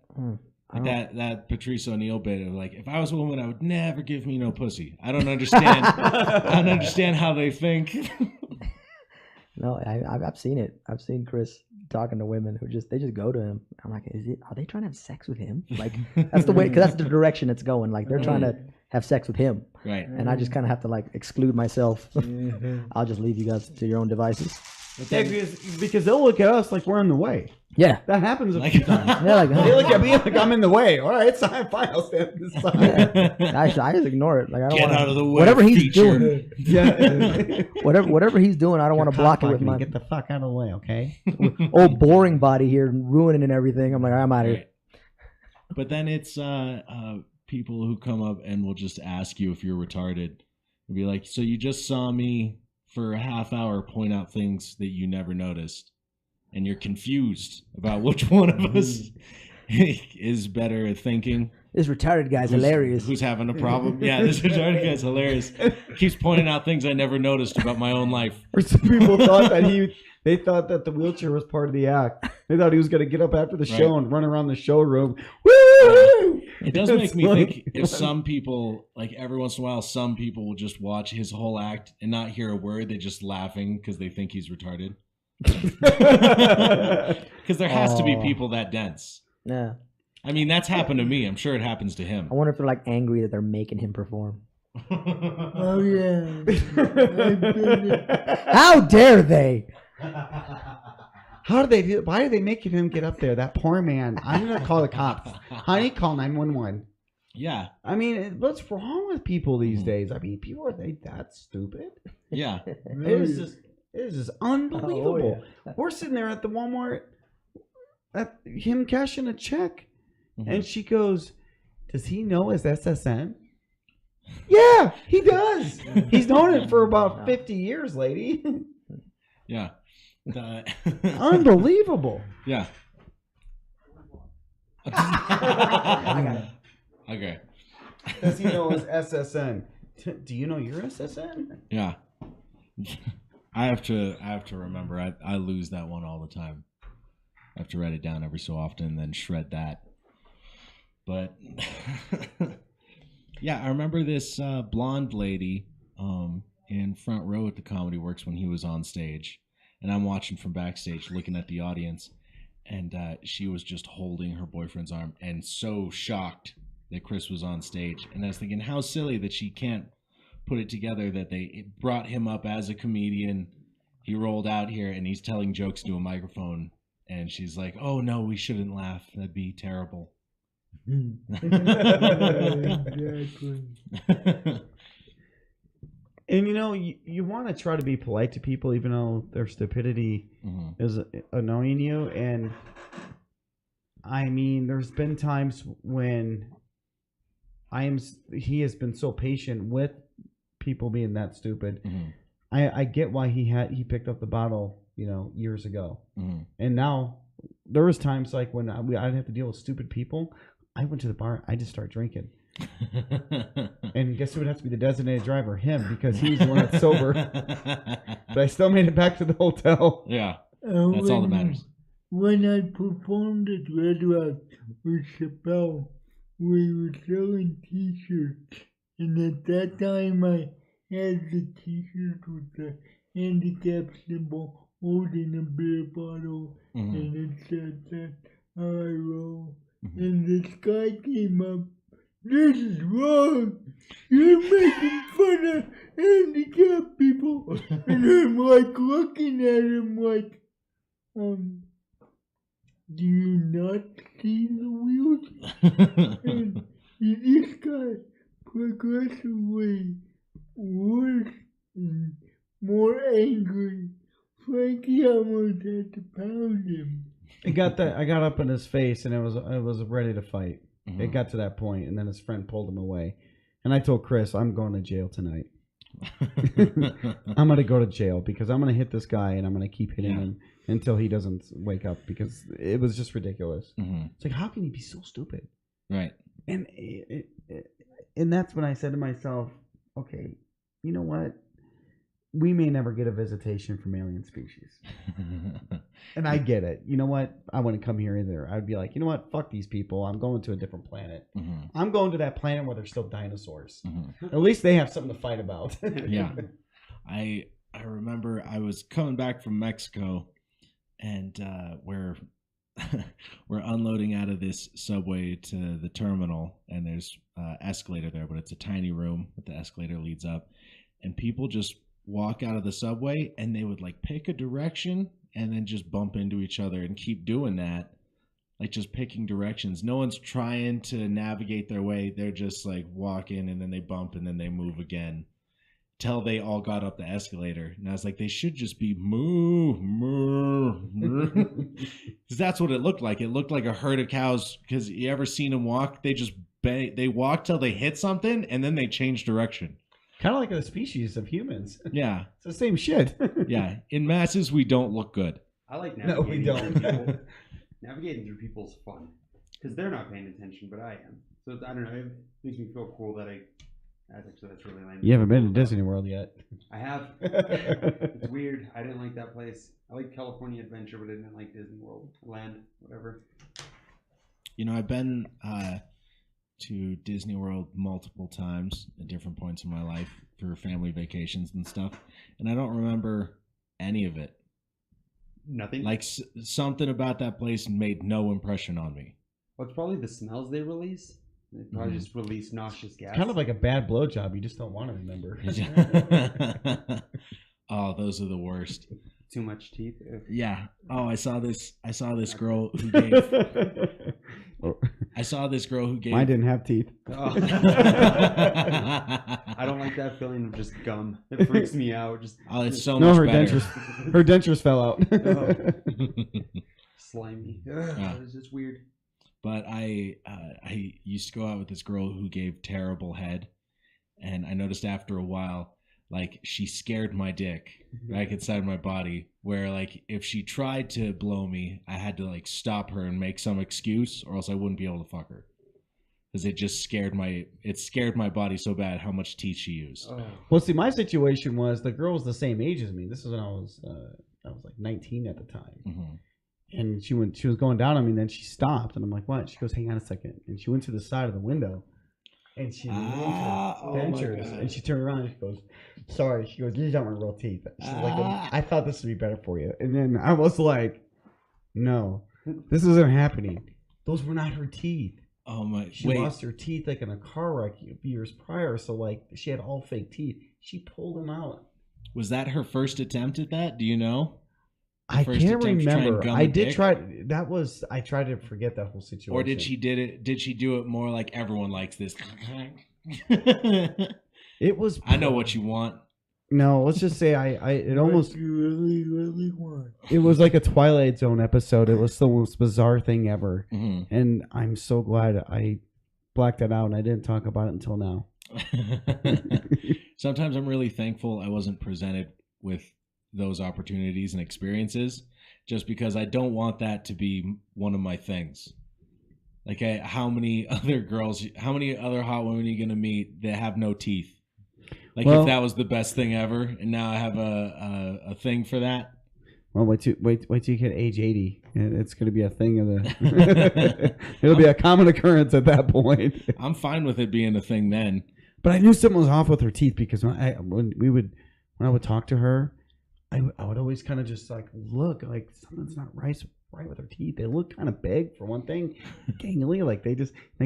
I Like that Patrice O'Neill bit of like, if I was a woman, I would never give me no pussy. I don't understand. I don't understand how they think. No, I've seen it. I've seen Chris talking to women who they just go to him. I'm like, are they trying to have sex with him? Like that's the way, because that's the direction it's going. Like they're trying to have sex with him, Right. and I just kind of have to like exclude myself. I'll just leave you guys to your own devices. Yeah, because they'll look at us like we're in the way. Yeah, That happens a Like- few times. they're like, They look at me like I'm in the way. All right, it's fine. I'll stand this side. I just ignore it. Like I don't Get wanna, out of the way. whatever he's feature. doing. Yeah. Whatever he's doing, I don't want to block it with my Get the fuck out of the way, okay? old boring body here, ruining and everything. I'm like, I'm out of here. Right. But then it's people who come up and will just ask you if you're retarded. They'll be like, so you just saw me for a half hour point out things that you never noticed, and you're confused about which one of us is better at thinking. This retarded guy's hilarious. Who's having a problem? Yeah, this retarded guy's hilarious. Keeps pointing out things I never noticed about my own life. Or some people thought that they thought that the wheelchair was part of the act. They thought he was going to get up after the show and run around the showroom. Woo! It does make me like- think if some people, like every once in a while, some people will just watch his whole act and not hear a word. They're just laughing because they think he's retarded. Because there has to be Oh. people that dense. Yeah. I mean, that's happened to me. I'm sure it happens to him. I wonder if they're like angry that they're making him perform. Oh yeah. I've been there. How dare they? How do they do? Why are they making him get up there? That poor man. I'm going to call the cops. Honey, call 911. Yeah, I mean, what's wrong with people these days? I mean, people are they that stupid? yeah. It is just unbelievable. Oh, yeah. We're sitting there at the Walmart, at him cashing a check, Mhm. and she goes, "Does he know his SSN?" Yeah, he does. He's known it for about 50 years, lady. Yeah. Unbelievable. Yeah. Okay. Does he know his SSN? Do you know your SSN? Yeah. I have to remember. I lose that one all the time. I have to write it down every so often and then shred that. But yeah, I remember this blonde lady in front row at the Comedy Works when he was on stage, and I'm watching from backstage, looking at the audience, and she was just holding her boyfriend's arm and so shocked that Chris was on stage. And I was thinking, how silly that she can't put it together that they brought him up as a comedian. He rolled out here and he's telling jokes to a microphone, and she's like, "Oh no, we shouldn't laugh. That'd be terrible." Exactly. And you know, you want to try to be polite to people, even though their stupidity Mhm. is annoying you. And I mean, there's been times when he has been so patient with people being that stupid. Mhm. I get why he picked up the bottle, years ago. Mhm. And now there was times like when I'd have to deal with stupid people. I went to the bar. I just started drinking. And guess who would have to be the designated driver? Him, because he was the one that's sober. But I still made it back to the hotel. Yeah, that's all that matters. When I performed at Red Rock with Chappelle, we were selling t-shirts. And at that time I had the t-shirt with the handicap symbol holding a beer bottle, and it said that's how I roll. And this guy came up. This is wrong. You're making fun of handicapped people. And I'm like looking at him like, do you not see the wheels? And he just got progressively worse and more angry. Frankie almost had to pound him. I got up in his face, and I was ready to fight. It got to that point, and then his friend pulled him away. And I told Chris, I'm going to jail tonight. I'm going to go to jail because I'm going to hit this guy, and I'm going to keep hitting him until he doesn't wake up, because it was just ridiculous. It's like, how can you be so stupid? Right. And that's when I said to myself, okay, you know what? We may never get a visitation from alien species. And I get it. You know what? I wouldn't come here either. I'd be like, you know what? Fuck these people. I'm going to a different planet. I'm going to that planet where there's still dinosaurs. At least they have something to fight about. Yeah. I remember I was coming back from Mexico, and we're unloading out of this subway to the terminal, and there's escalator there, but it's a tiny room, but the escalator leads up, and people just walk out of the subway, and they would like pick a direction and then just bump into each other and keep doing that, like just picking directions. No one's trying to navigate their way. They're just like walking, and then they bump, and then they move again till they all got up the escalator. And I was like, they should just be moo, moo, moo. Because that's what it looked like. It looked like a herd of cows. Because you ever seen them walk? They just they walk till they hit something, and then they change direction. Kind of like a species of humans. Yeah. It's the same shit. Yeah. In masses, we don't look good. I like navigating. No, we don't. through people. Navigating through people's fun. Because they're not paying attention, but I am. So I don't know. It makes me feel cool that that's really lame. You haven't been to Disney World yet. I have. It's weird. I didn't like that place. I like California Adventure, but I didn't like Disney World. Land, whatever. You know, I've been to Disney World multiple times at different points in my life for family vacations and stuff, and I don't remember any of it. Nothing? Like something about that place made no impression on me. Well, it's probably the smells they release. They probably just release nauseous gas. Kind of like a bad blowjob. You just don't want to remember. Oh, those are the worst. Too much teeth. Yeah. Oh, I saw this girl who gave. I saw this girl who gave. Mine didn't have teeth. Oh. I don't like that feeling of just gum. It freaks me out. Just it's so no, much her better. her dentures fell out. Slimy. It's just weird. But I used to go out with this girl who gave terrible head, and I noticed after a while, like, she scared my dick back inside my body, where like if she tried to blow me, I had to like stop her and make some excuse, or else I wouldn't be able to fuck her, because it just scared my body so bad how much teeth she used. Well, see, my situation was the girl was the same age as me. This is when I was like 19 at the time. And she was going down on me, and then she stopped, and I'm like, what? She goes, hang on a second. And she went to the side of the window, and she removed her dentures, and she turned around and she goes, sorry. She goes, these aren't my real teeth. She's like, I thought this would be better for you. And then I was like, no, this isn't happening. Those were not her teeth. Oh my! She lost her teeth like in a car wreck years prior, so like she had all fake teeth. She pulled them out. Was that her first attempt at that? Do you know? I can't remember. I did try. I tried to forget that whole situation. Or did she do it more like everyone likes this? It was. I know what you want. No, let's just say it almost. What you really want. It was like a Twilight Zone episode. It was the most bizarre thing ever, and I'm so glad I blacked it out and I didn't talk about it until now. Sometimes I'm really thankful I wasn't presented with those opportunities and experiences, just because I don't want that to be one of my things. Like, how many other hot women are you gonna meet that have no teeth? Like, well, if that was the best thing ever, and now I have a thing for that. Well, wait till you get age 80, and it's gonna be a thing of the. It'll be a common occurrence at that point. I'm fine with it being a thing then. But I knew something was off with her teeth, because when I would talk to her, I would always kind of just like look like something's not right with her teeth. They look kind of big for one thing, gangly. Like they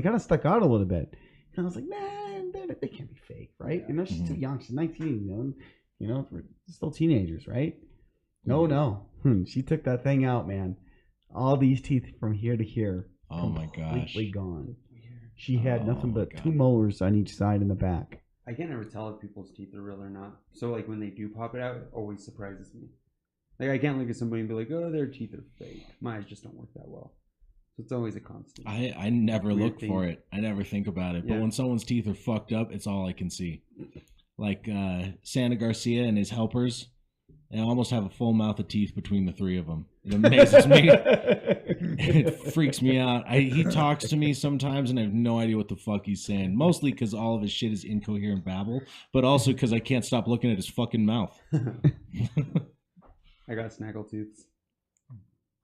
kind of stuck out a little bit. And I was like, man, they can't be fake, right? You know, she's too young. She's 19. You know, we're still teenagers, right? No. She took that thing out, man. All these teeth from here to here. Oh my gosh. Completely gone. She had nothing but 2 molars on each side in the back. I can't ever tell if people's teeth are real or not. So like when they do pop it out, it always surprises me. Like I can't look at somebody and be like, oh, their teeth are fake. My eyes just don't work that well. So it's always a constant. I never look for it. I never think about it. But when someone's teeth are fucked up, it's all I can see. Like Santa Garcia and his helpers, they almost have a full mouth of teeth between the 3 of them. It amazes me. It freaks me out. He talks to me sometimes and I have no idea what the fuck he's saying. Mostly because all of his shit is incoherent babble, but also because I can't stop looking at his fucking mouth. I got snaggletooths.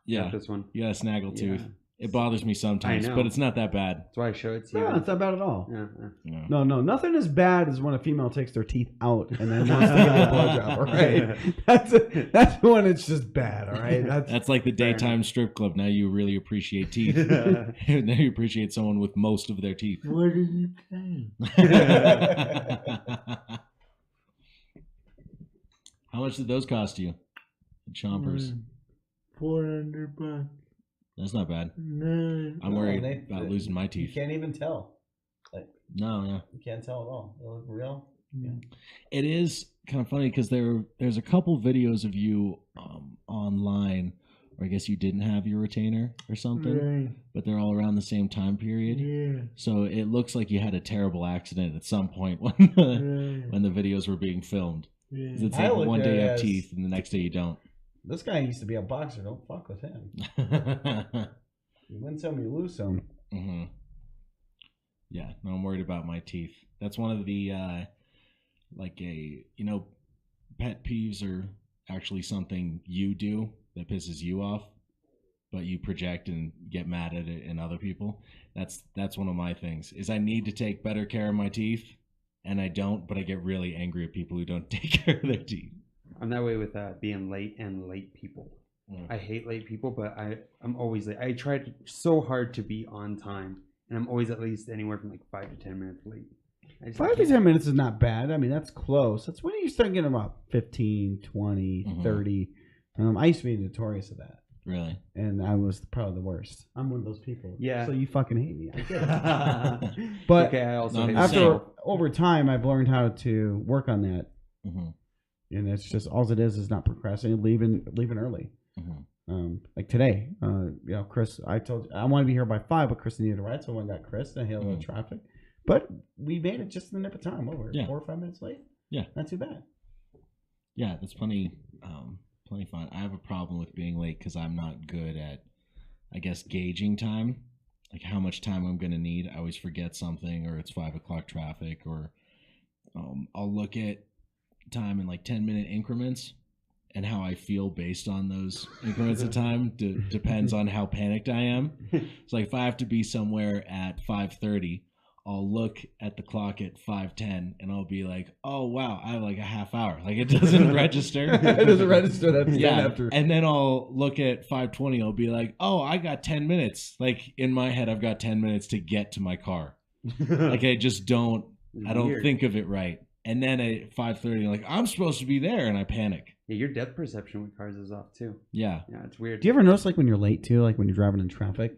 Yeah. Like this one. You got a snaggletooth. Yeah. It bothers me sometimes, but it's not that bad. That's why I show it to you. No, it's not bad at all. Yeah. No, nothing as bad as when a female takes their teeth out and then wants to give you a blowjob. All right, that's when it's just bad. All right, that's like the daytime strip club. Now you really appreciate teeth. Now you appreciate someone with most of their teeth. What are you saying? How much did those cost you? The chompers. $400. That's not bad. No. I'm worried about losing my teeth. You can't even tell. Like, no. You can't tell at all. They look real. Yeah. It is kind of funny because there's a couple videos of you online, or I guess you didn't have your retainer or something, Right. but they're all around the same time period. Yeah. So it looks like you had a terrible accident at some point when when the videos were being filmed. Yeah. It's like one day you have teeth and the next day you don't. This guy used to be a boxer. Don't fuck with him. You win some, you lose some. Mm-hmm. Yeah, no, I'm worried about my teeth. That's one of the pet peeves are actually something you do that pisses you off, but you project and get mad at it in other people. That's one of my things. Is I need to take better care of my teeth, and I don't, but I get really angry at people who don't take care of their teeth. I'm that way with being late and late people. I hate late people, but I'm always late. I try so hard to be on time, and I'm always at least anywhere from like 5 to 10 minutes late. 5 to 10 minutes is not bad. I mean, that's close. That's when you start getting about 15, 20, 30. I used to be notorious of that. Really? And I was probably the worst. I'm one of those people. Yeah. So you fucking hate me. I get it. But okay, I also after over time, I've learned how to work on that. Mm-hmm. And it's just all it is not procrastinating, leaving early. Mm-hmm. Like today, Chris, I told you I want to be here by 5, but Chris needed a ride, so I went and got Chris and hit a little traffic. But we made it just in the nick of time. What were 4 or 5 minutes late? Yeah, not too bad. Yeah, that's plenty fun. I have a problem with being late because I'm not good at, I guess, gauging time, like how much time I'm gonna need. I always forget something, or it's 5 o'clock traffic, or I'll look at time in like 10-minute increments, and how I feel based on those increments of time depends on how panicked I am. It's like if I have to be somewhere at 5:30, I'll look at the clock at 5:10 and I'll be like, oh wow, I have like a half hour. Like it doesn't register. It doesn't register that after. And then I'll look at 5:20, I'll be like, oh, I got 10 minutes. Like in my head I've got 10 minutes to get to my car. Like I just don't think of it right. And then at 5:30, I'm like, I'm supposed to be there, and I panic. Yeah, your depth perception with cars is off too. Yeah, it's weird. Do you ever notice like when you're late too, like when you're driving in traffic,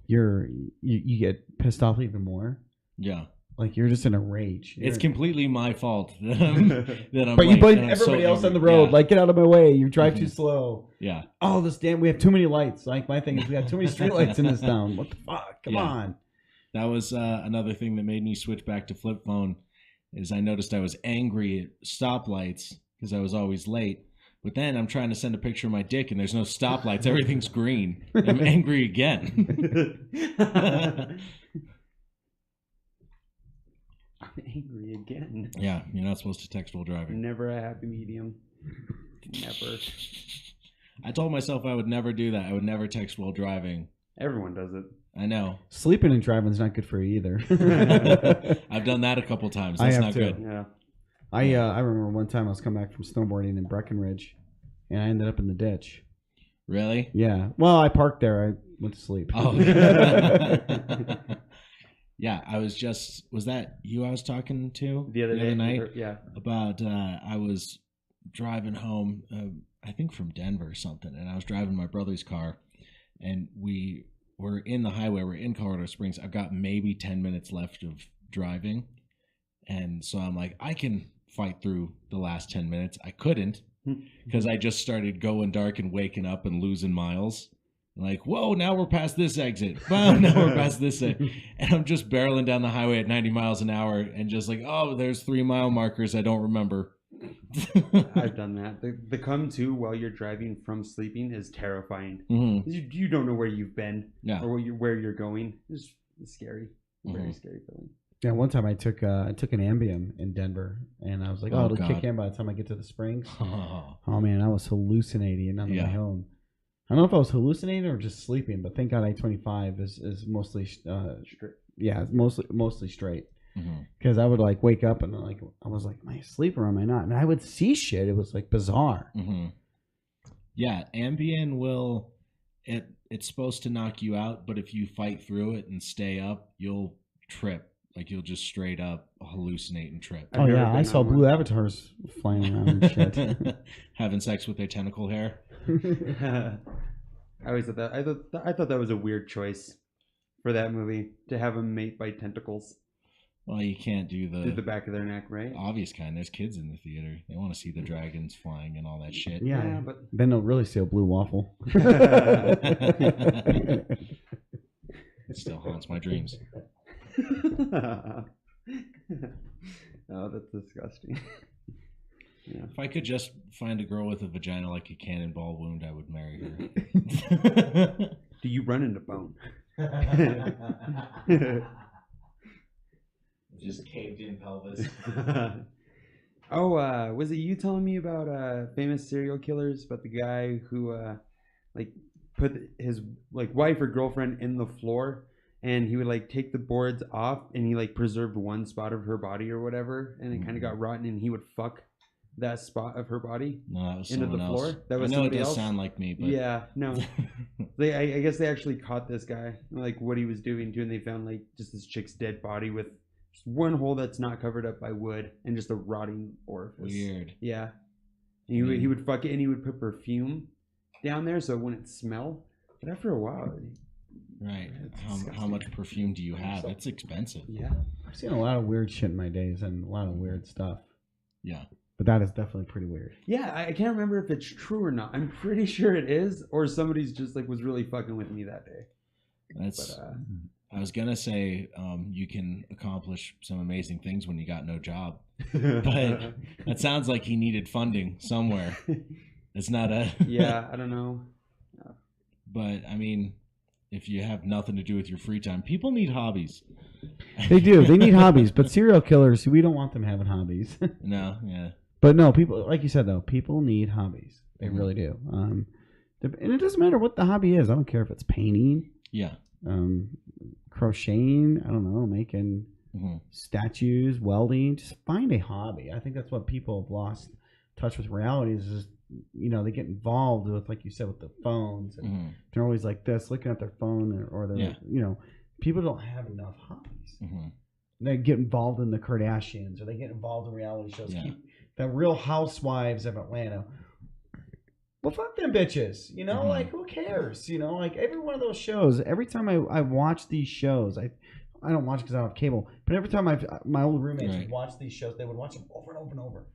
you get pissed off even more? Yeah, like you're just in a rage. It's completely my fault that I'm but you late, put everybody else on the road. Like get out of my way. You drive too slow. Yeah. Oh, we have too many lights. Like my thing is we have too many street lights in this town. What the fuck? Come on. That was another thing that made me switch back to flip phone. Is I noticed I was angry at stoplights because I was always late. But then I'm trying to send a picture of my dick and there's no stoplights. Everything's green. I'm angry again. I'm angry again. Yeah, you're not supposed to text while driving. Never a happy medium. Never. I told myself I would never do that. I would never text while driving. Everyone does it. I know. Sleeping and driving is not good for you either. I've done that a couple times. That's not good. Yeah. I remember one time I was coming back from snowboarding in Breckenridge, and I ended up in the ditch. Really? Yeah. Well, I parked there. I went to sleep. Oh. Yeah, was that you I was talking to The other night? Yeah. About, I was driving home, I think from Denver or something, and I was driving my brother's car, and we were in the highway. We're in Colorado Springs. I've got maybe 10 minutes left of driving, and so I'm like, I can fight through the last 10 minutes. I couldn't, because I just started going dark and waking up and losing miles. Like, whoa, now we're past this exit. Wow, now we're past this exit. And I'm just barreling down the highway at 90 miles an hour and just like, oh, there's 3 mile markers I don't remember. I've done that. The come to while you're driving from sleeping is terrifying. Mm-hmm. You don't know where you've been or where you're going. It's scary. Very scary feeling. Yeah, one time I took an Ambien in Denver, and I was like, it'll kick in by the time I get to the Springs. Oh man, I was hallucinating on the way home. I don't know if I was hallucinating or just sleeping, but thank God I-25 is mostly straight. Yeah, it's mostly straight. Because I would like wake up and like I was like, am I asleep or am I not? And I would see shit. It was like bizarre. Yeah, Ambien it's supposed to knock you out, but if you fight through it and stay up, you'll trip. Like you'll just straight up hallucinate and trip. Oh yeah, I saw blue avatars flying around and shit. Having sex with their tentacle hair. I always thought that. I thought that was a weird choice for that movie to have them mate by tentacles. Well, you can't do through the back of their neck, right? Obvious kind. There's kids in the theater. They want to see the dragons flying and all that shit. Yeah, but then they'll really see a blue waffle. It still haunts my dreams. Oh, that's disgusting. Yeah. If I could just find a girl with a vagina like a cannonball wound, I would marry her. Do you run into bone? Just caved in pelvis. Oh, was it you telling me about famous serial killers? About the guy who like put his like wife or girlfriend in the floor, and he would like take the boards off, and he like preserved one spot of her body or whatever, and it kind of got rotten, and he would fuck that spot of her body no, that was into the floor. Else. That was I know somebody it does else. Sound like me, but yeah, no. I guess they actually caught this guy, like what he was doing too, and they found like just this chick's dead body with just one hole that's not covered up by wood and just a rotting orifice. Weird. Yeah. And he would fuck it, and he would put perfume down there so it wouldn't smell. But after a while, right. How much perfume do you have? It's expensive. Yeah. I've seen a lot of weird shit in my days and a lot of weird stuff. Yeah. But that is definitely pretty weird. Yeah, I can't remember if it's true or not. I'm pretty sure it is, or somebody's just like was really fucking with me that day. That's. I was gonna say you can accomplish some amazing things when you got no job, but that sounds like he needed funding somewhere. It's not a. Yeah, I don't know. But I mean, if you have nothing to do with your free time, people need hobbies. They do. They need hobbies, but serial killers, we don't want them having hobbies. No, yeah. But no, people, like you said though, people need hobbies. They really do. And it doesn't matter what the hobby is. I don't care if it's painting. Yeah. Crocheting. I don't know, making statues, welding. Just find a hobby. I think that's what people have lost touch with reality. Is just, they get involved with, like you said, with the phones, and they're always like this, looking at their phone, or they're people don't have enough hobbies. They get involved in the Kardashians, or they get involved in reality shows. Yeah. The Real Housewives of Atlanta. Well, fuck them bitches. Like, who cares? Like every one of those shows. Every time I watch these shows, I don't watch because I don't have cable. But every time my old roommates would watch these shows, they would watch them over and over and over.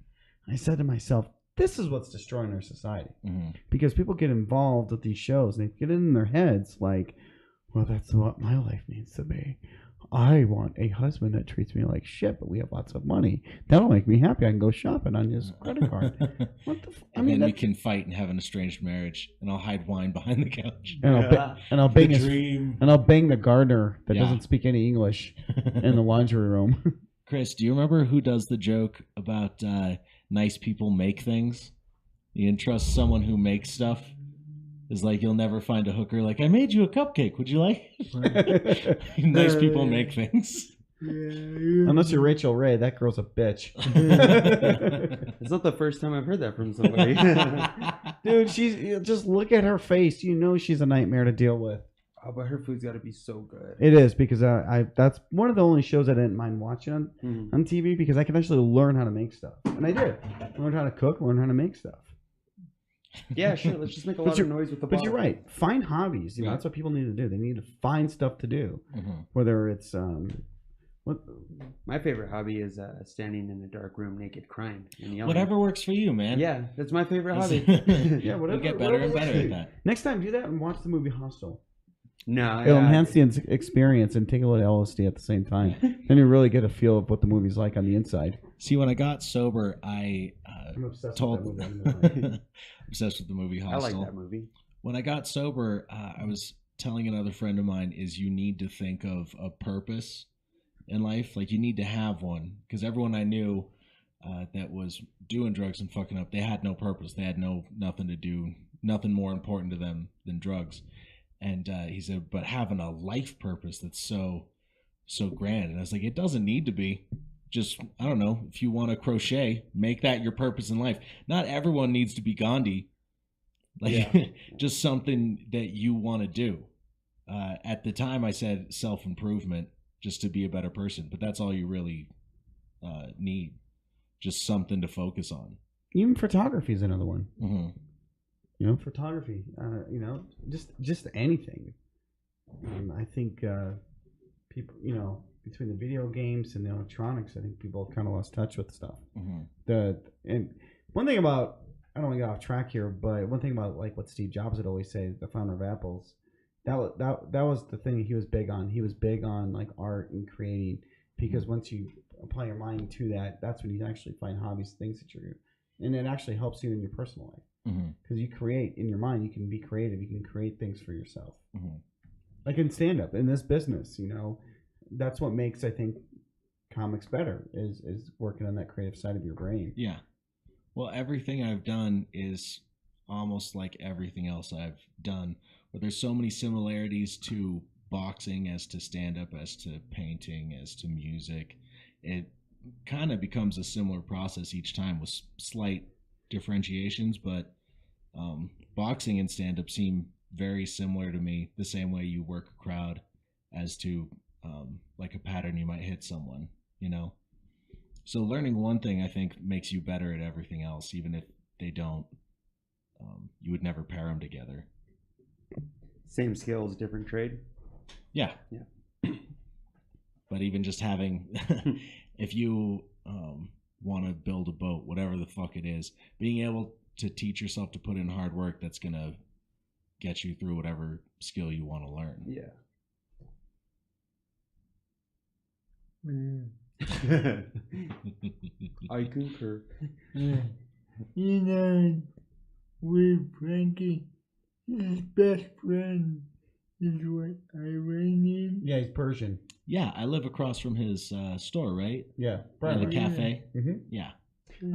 I said to myself, this is what's destroying our society, because people get involved with these shows and they get in their heads like, well, that's what my life needs to be. I want a husband that treats me like shit, but we have lots of money. That'll make me happy. I can go shopping on his credit card. What the? Then we can fight and have an estranged marriage, and I'll hide wine behind the couch. And I'll bang I'll bang the gardener that doesn't speak any English in the laundry room. Chris, do you remember who does the joke about nice people make things? You entrust someone who makes stuff. Is like, you'll never find a hooker like, I made you a cupcake. Would you like it? Nice people make things. Unless you're Rachel Ray, that girl's a bitch. It's not the first time I've heard that from somebody. Dude, just look at her face. You know she's a nightmare to deal with. Oh, but her food's got to be so good. It is, because that's one of the only shows I didn't mind watching on TV, because I can actually learn how to make stuff. And I did. Learn how to cook, learn how to make stuff. Yeah, sure. Let's just make a lot of noise with the bottle. But you're right. Find hobbies. You know, that's what people need to do. They need to find stuff to do. Whether it's my favorite hobby is standing in a dark room naked crying and yelling. Whatever works for you, man. Yeah, that's my favorite hobby. Yeah, whatever. You get better and better at that. Next time, do that and watch the movie Hostel. No, It'll enhance the experience and take a little LSD at the same time. Then you really get a feel of what the movie's like on the inside. See, when I got sober, I'm obsessed with that movie. obsessed with the movie Hostel. I like that movie. When I got sober, I was telling another friend of mine, is you need to think of a purpose in life. Like, you need to have one, because everyone I knew that was doing drugs and fucking up, they had no purpose. They had nothing to do, nothing more important to them than drugs. And he said, but having a life purpose that's so grand. And I was like, it doesn't need to be. Just, I don't know, if you want to crochet, make that your purpose in life. Not everyone needs to be Gandhi. Like, just something that you want to do. At the time, I said self-improvement, just to be a better person. But that's all you really need. Just something to focus on. Even photography is another one. Mm-hmm. You know, photography. You know, just anything. I think people, you know, between the video games and the electronics, I think people have kind of lost touch with stuff. And one thing about, I don't want to get off track here, but one thing about like what Steve Jobs would always say, the founder of Apple's, that was the thing he was big on. He was big on like art and creating, because once you apply your mind to that, that's when you actually find hobbies, things that you're, and it actually helps you in your personal life. Because you create in your mind, you can be creative, you can create things for yourself. Like in stand-up, in this business, you know, that's what makes, I think, comics better, is working on that creative side of your brain. Yeah. Well, everything I've done is almost like everything else I've done, but there's so many similarities to boxing as to stand-up, as to painting, as to music. It kind of becomes a similar process each time with slight differentiations, but boxing and stand-up seem very similar to me, the same way you work a crowd as to like a pattern you might hit someone, you know? So learning one thing, I think, makes you better at everything else, even if they don't. You would never pair them together. Same skills, different trade. Yeah. But even just having, if you want to build a boat, whatever the fuck it is, being able to teach yourself to put in hard work, that's going to get you through whatever skill you want to learn. Yeah. I concur. You know, with Frankie, his best friend is what, Iranian? Yeah, he's Persian. Yeah, I live across from his store, right? Yeah, The cafe. Yeah.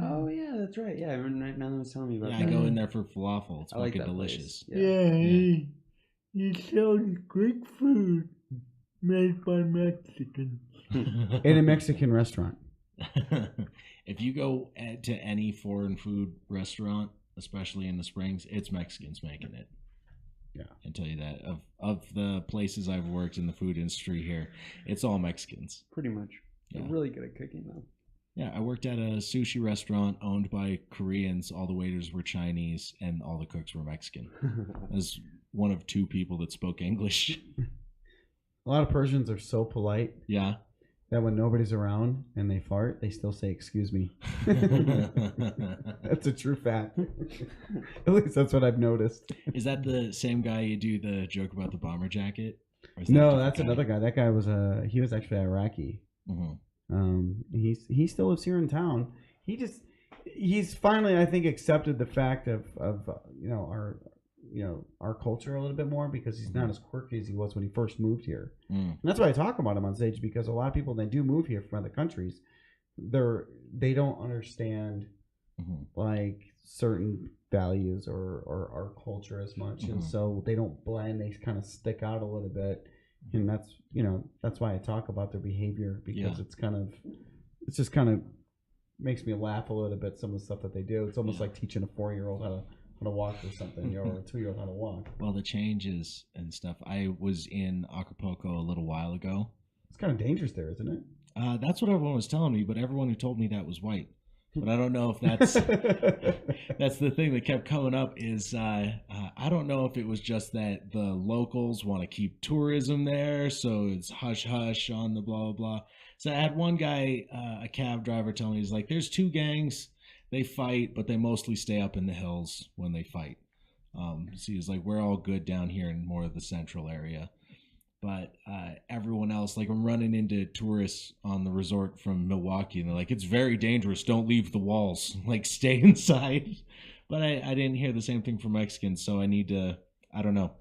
Oh yeah, that's right. Yeah, now that was telling me about Yeah, that. I go in there for falafel. It's I like fucking that delicious. place. Yeah, he sells Greek food made by Mexicans. In a Mexican restaurant. If you go to any foreign food restaurant, especially in the Springs, it's Mexicans making it. Yeah, I tell you that. Of the places I've worked in the food industry here, it's all Mexicans. Pretty much. Yeah. They're really good at cooking though. Yeah, I worked at a sushi restaurant owned by Koreans. All the waiters were Chinese, and all the cooks were Mexican. I was one of two people that spoke English. A lot of Persians are so polite. Yeah. That when nobody's around and they fart, they still say, "Excuse me." That's a true fact. At least that's what I've noticed. Is that the same guy you do the joke about the bomber jacket? Or is that No, a that's different another guy. That guy was he was actually Iraqi. He still lives here in town. He's finally, I think, accepted the fact of our culture a little bit more, because he's not as quirky as he was when he first moved here. And that's why I talk about him on stage, because a lot of people, they do move here from other countries, they don't understand like certain values or our culture as much, and so they don't blend. They kind of stick out a little bit, and that's why I talk about their behavior, because it's just kind of makes me laugh a little bit. Some of the stuff that they do, it's almost like teaching a 4-year-old how to walk or something, or a 2-year-old how to walk. Well, the changes and stuff. I was in Acapulco a little while ago. It's kind of dangerous there, isn't it? That's what everyone was telling me, but everyone who told me that was white. But I don't know if that's that's the thing that kept coming up. Is I don't know if it was just that the locals want to keep tourism there, so it's hush hush on the blah blah blah. So I had one guy, a cab driver, tell me, he's like, "There's 2 gangs. They fight, but they mostly stay up in the hills when they fight." So he's like, "We're all good down here in more of the central area." But everyone else, like I'm running into tourists on the resort from Milwaukee, and they're like, "It's very dangerous. Don't leave the walls. Like stay inside." But I didn't hear the same thing from Mexicans, so I need to. I don't know.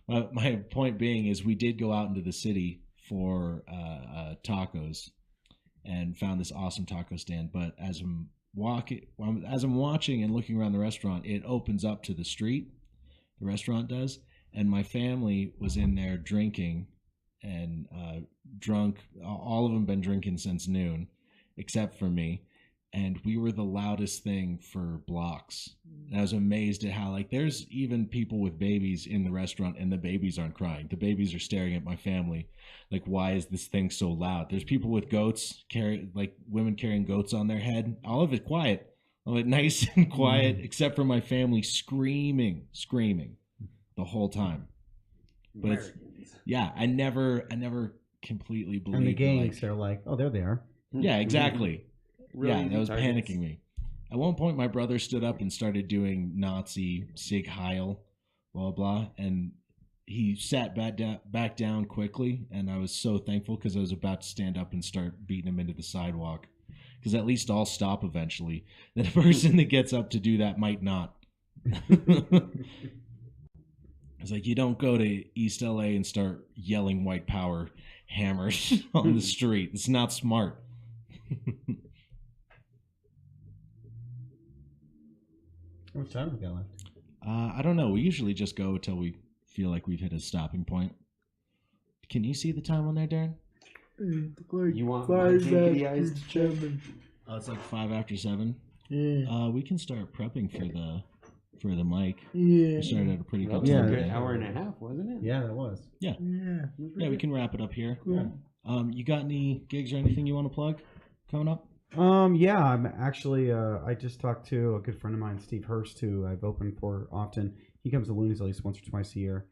My point being is, we did go out into the city for tacos, and found this awesome taco stand. But as I'm watching and looking around the restaurant, it opens up to the street. The restaurant does. And my family was in there drinking and drunk. All of them been drinking since noon, except for me. And we were the loudest thing for blocks. And I was amazed at how, like, there's even people with babies in the restaurant and the babies aren't crying. The babies are staring at my family. Like, why is this thing so loud? There's people with goats, women carrying goats on their head. All of it quiet. All of it nice and quiet, except for my family screaming the whole time. But I never completely believed. And the gangs, they're like, "Oh, there they are." Yeah, exactly. Really that was panicking me. At one point, my brother stood up and started doing Nazi Sig Heil, blah blah, and he sat back down quickly, and I was so thankful, because I was about to stand up and start beating him into the sidewalk, because at least I'll stop eventually. The person that gets up to do that might not. It's like, you don't go to East LA and start yelling white power hammers on the street. It's not smart. How much time have we got left? I don't know. We usually just go until we feel like we've hit a stopping point. Can you see the time on there, Darren? Like You want 5 my after eyes to check? 7. Oh, it's like 5 after 7. Yeah. We can start prepping for the mic. Yeah. We started at a pretty That good was time. a good today. hour and a half, wasn't it? Yeah, that was. Yeah, we can wrap it up here. Cool. You got any gigs or anything you want to plug coming up? Yeah, I'm actually. I just talked to a good friend of mine, Steve Hurst, who I've opened for often. He comes to Loonies at least once or twice a year.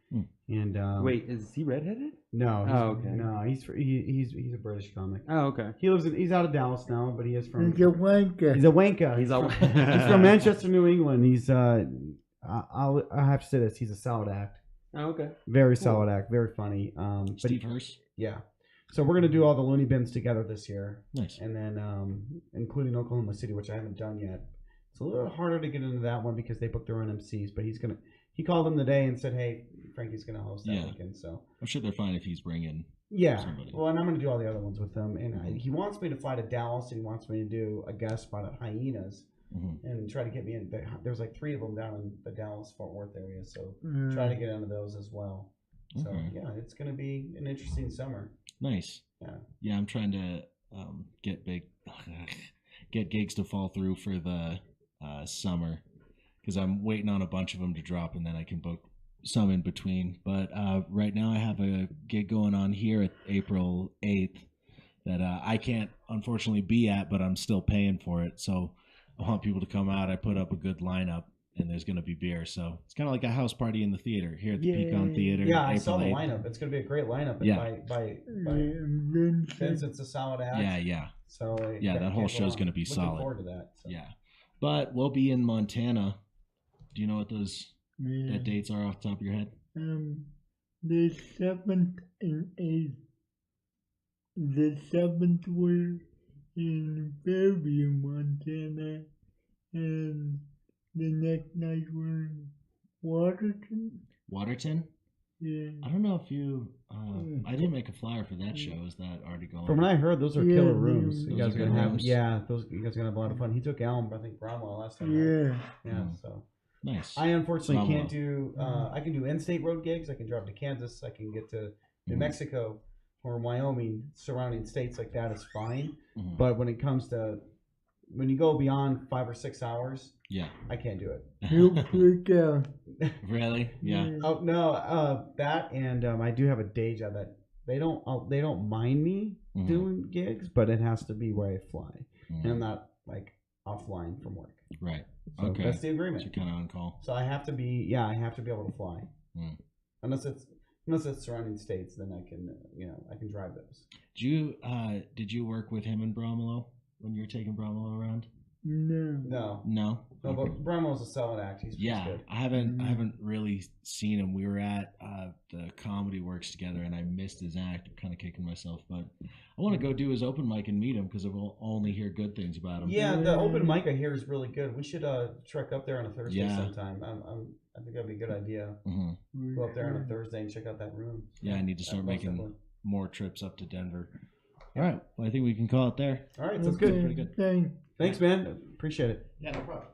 And Wait, is he redheaded? no, okay. no, he's a British comic. Oh, okay. He's out of Dallas now, but he is from. He's a wanker. He's a wanker. He's He's from Manchester, New England. He's I have to say this. He's a solid act. Oh, okay. Very solid act. Very funny. Steve Hurst? Yeah. So we're gonna do all the Looney Bins together this year. Nice. And then including Oklahoma City, which I haven't done yet. It's a little harder to get into that one because they book their own MCs. But he called him today and said, "Hey, Frankie's gonna host that weekend." So I'm sure they're fine if he's bringing somebody. Well, and I'm gonna do all the other ones with him. And he wants me to fly to Dallas, and he wants me to do a guest spot at Hyenas. And try to get me in. There's like 3 of them down in the Dallas-Fort Worth area, so try to get into those as well. So yeah, it's going to be an interesting summer. Nice. Yeah. I'm trying to get gigs to fall through for the summer, because I'm waiting on a bunch of them to drop, and then I can book some in between. But right now I have a gig going on here at April 8th that I can't unfortunately be at, but I'm still paying for it. So I want people to come out. I put up a good lineup, and there's going to be beer. So it's kind of like a house party in the theater here at the Pecan Theater. Yeah, I saw the 8th. lineup. It's going to be a great lineup. And Yeah. by Vince, it's a solid act. Yeah. So that whole show's going to be solid. Looking forward to that. So. Yeah. But we'll be in Montana. Do you know what those that dates are off the top of your head? The 7th and 8th. The 7th we're in Fairview, Montana, and the next night we're in Waterton. Waterton? Yeah. I don't know if you. I didn't make a flyer for that show. Is that already going? From what I heard, those are killer rooms. Those You guys are are gonna good have rooms. you guys are gonna have a lot of fun. He took Alan, I think Bromwell last time. Right? Yeah. So Nice. I unfortunately Bromwell. can't do. I can do in-state road gigs. I can drive to Kansas. I can get to New Mexico or Wyoming, surrounding states like that is fine. Mhm. But when it comes to when you go beyond 5 or 6 hours, Yeah. I can't do it. He'll freak out. Really? Yeah. Oh no, that and I do have a day job that they don't mind me Mhm. doing gigs, but it has to be where I fly, Mhm. and I'm not like offline from work. Right. So Okay. that's the So agreement. you're kind of on call. So I have to be able to fly, Mm. unless it's surrounding states, then I can I can drive those. Did you work with him in Bromelo when you were taking Bromelo around? No. No. No, but Bromo's a solid act. He's Yeah, good. I haven't really seen him. We were at the Comedy Works together, and I missed his act. I'm kind of kicking myself, but I want to go do his open mic and meet him because I will only hear good things about him. Yeah, the open mic I hear is really good. We should trek up there on a Thursday Yeah. sometime. I think that'd be a good idea. Hmm. Go up there on a Thursday and check out that room. Yeah, I need to start Most making definitely. more trips up to Denver. All right, well, I think we can call it there. All right, sounds Okay, good. Pretty good. Thanks. Thanks, man. Appreciate it. Yeah, no problem.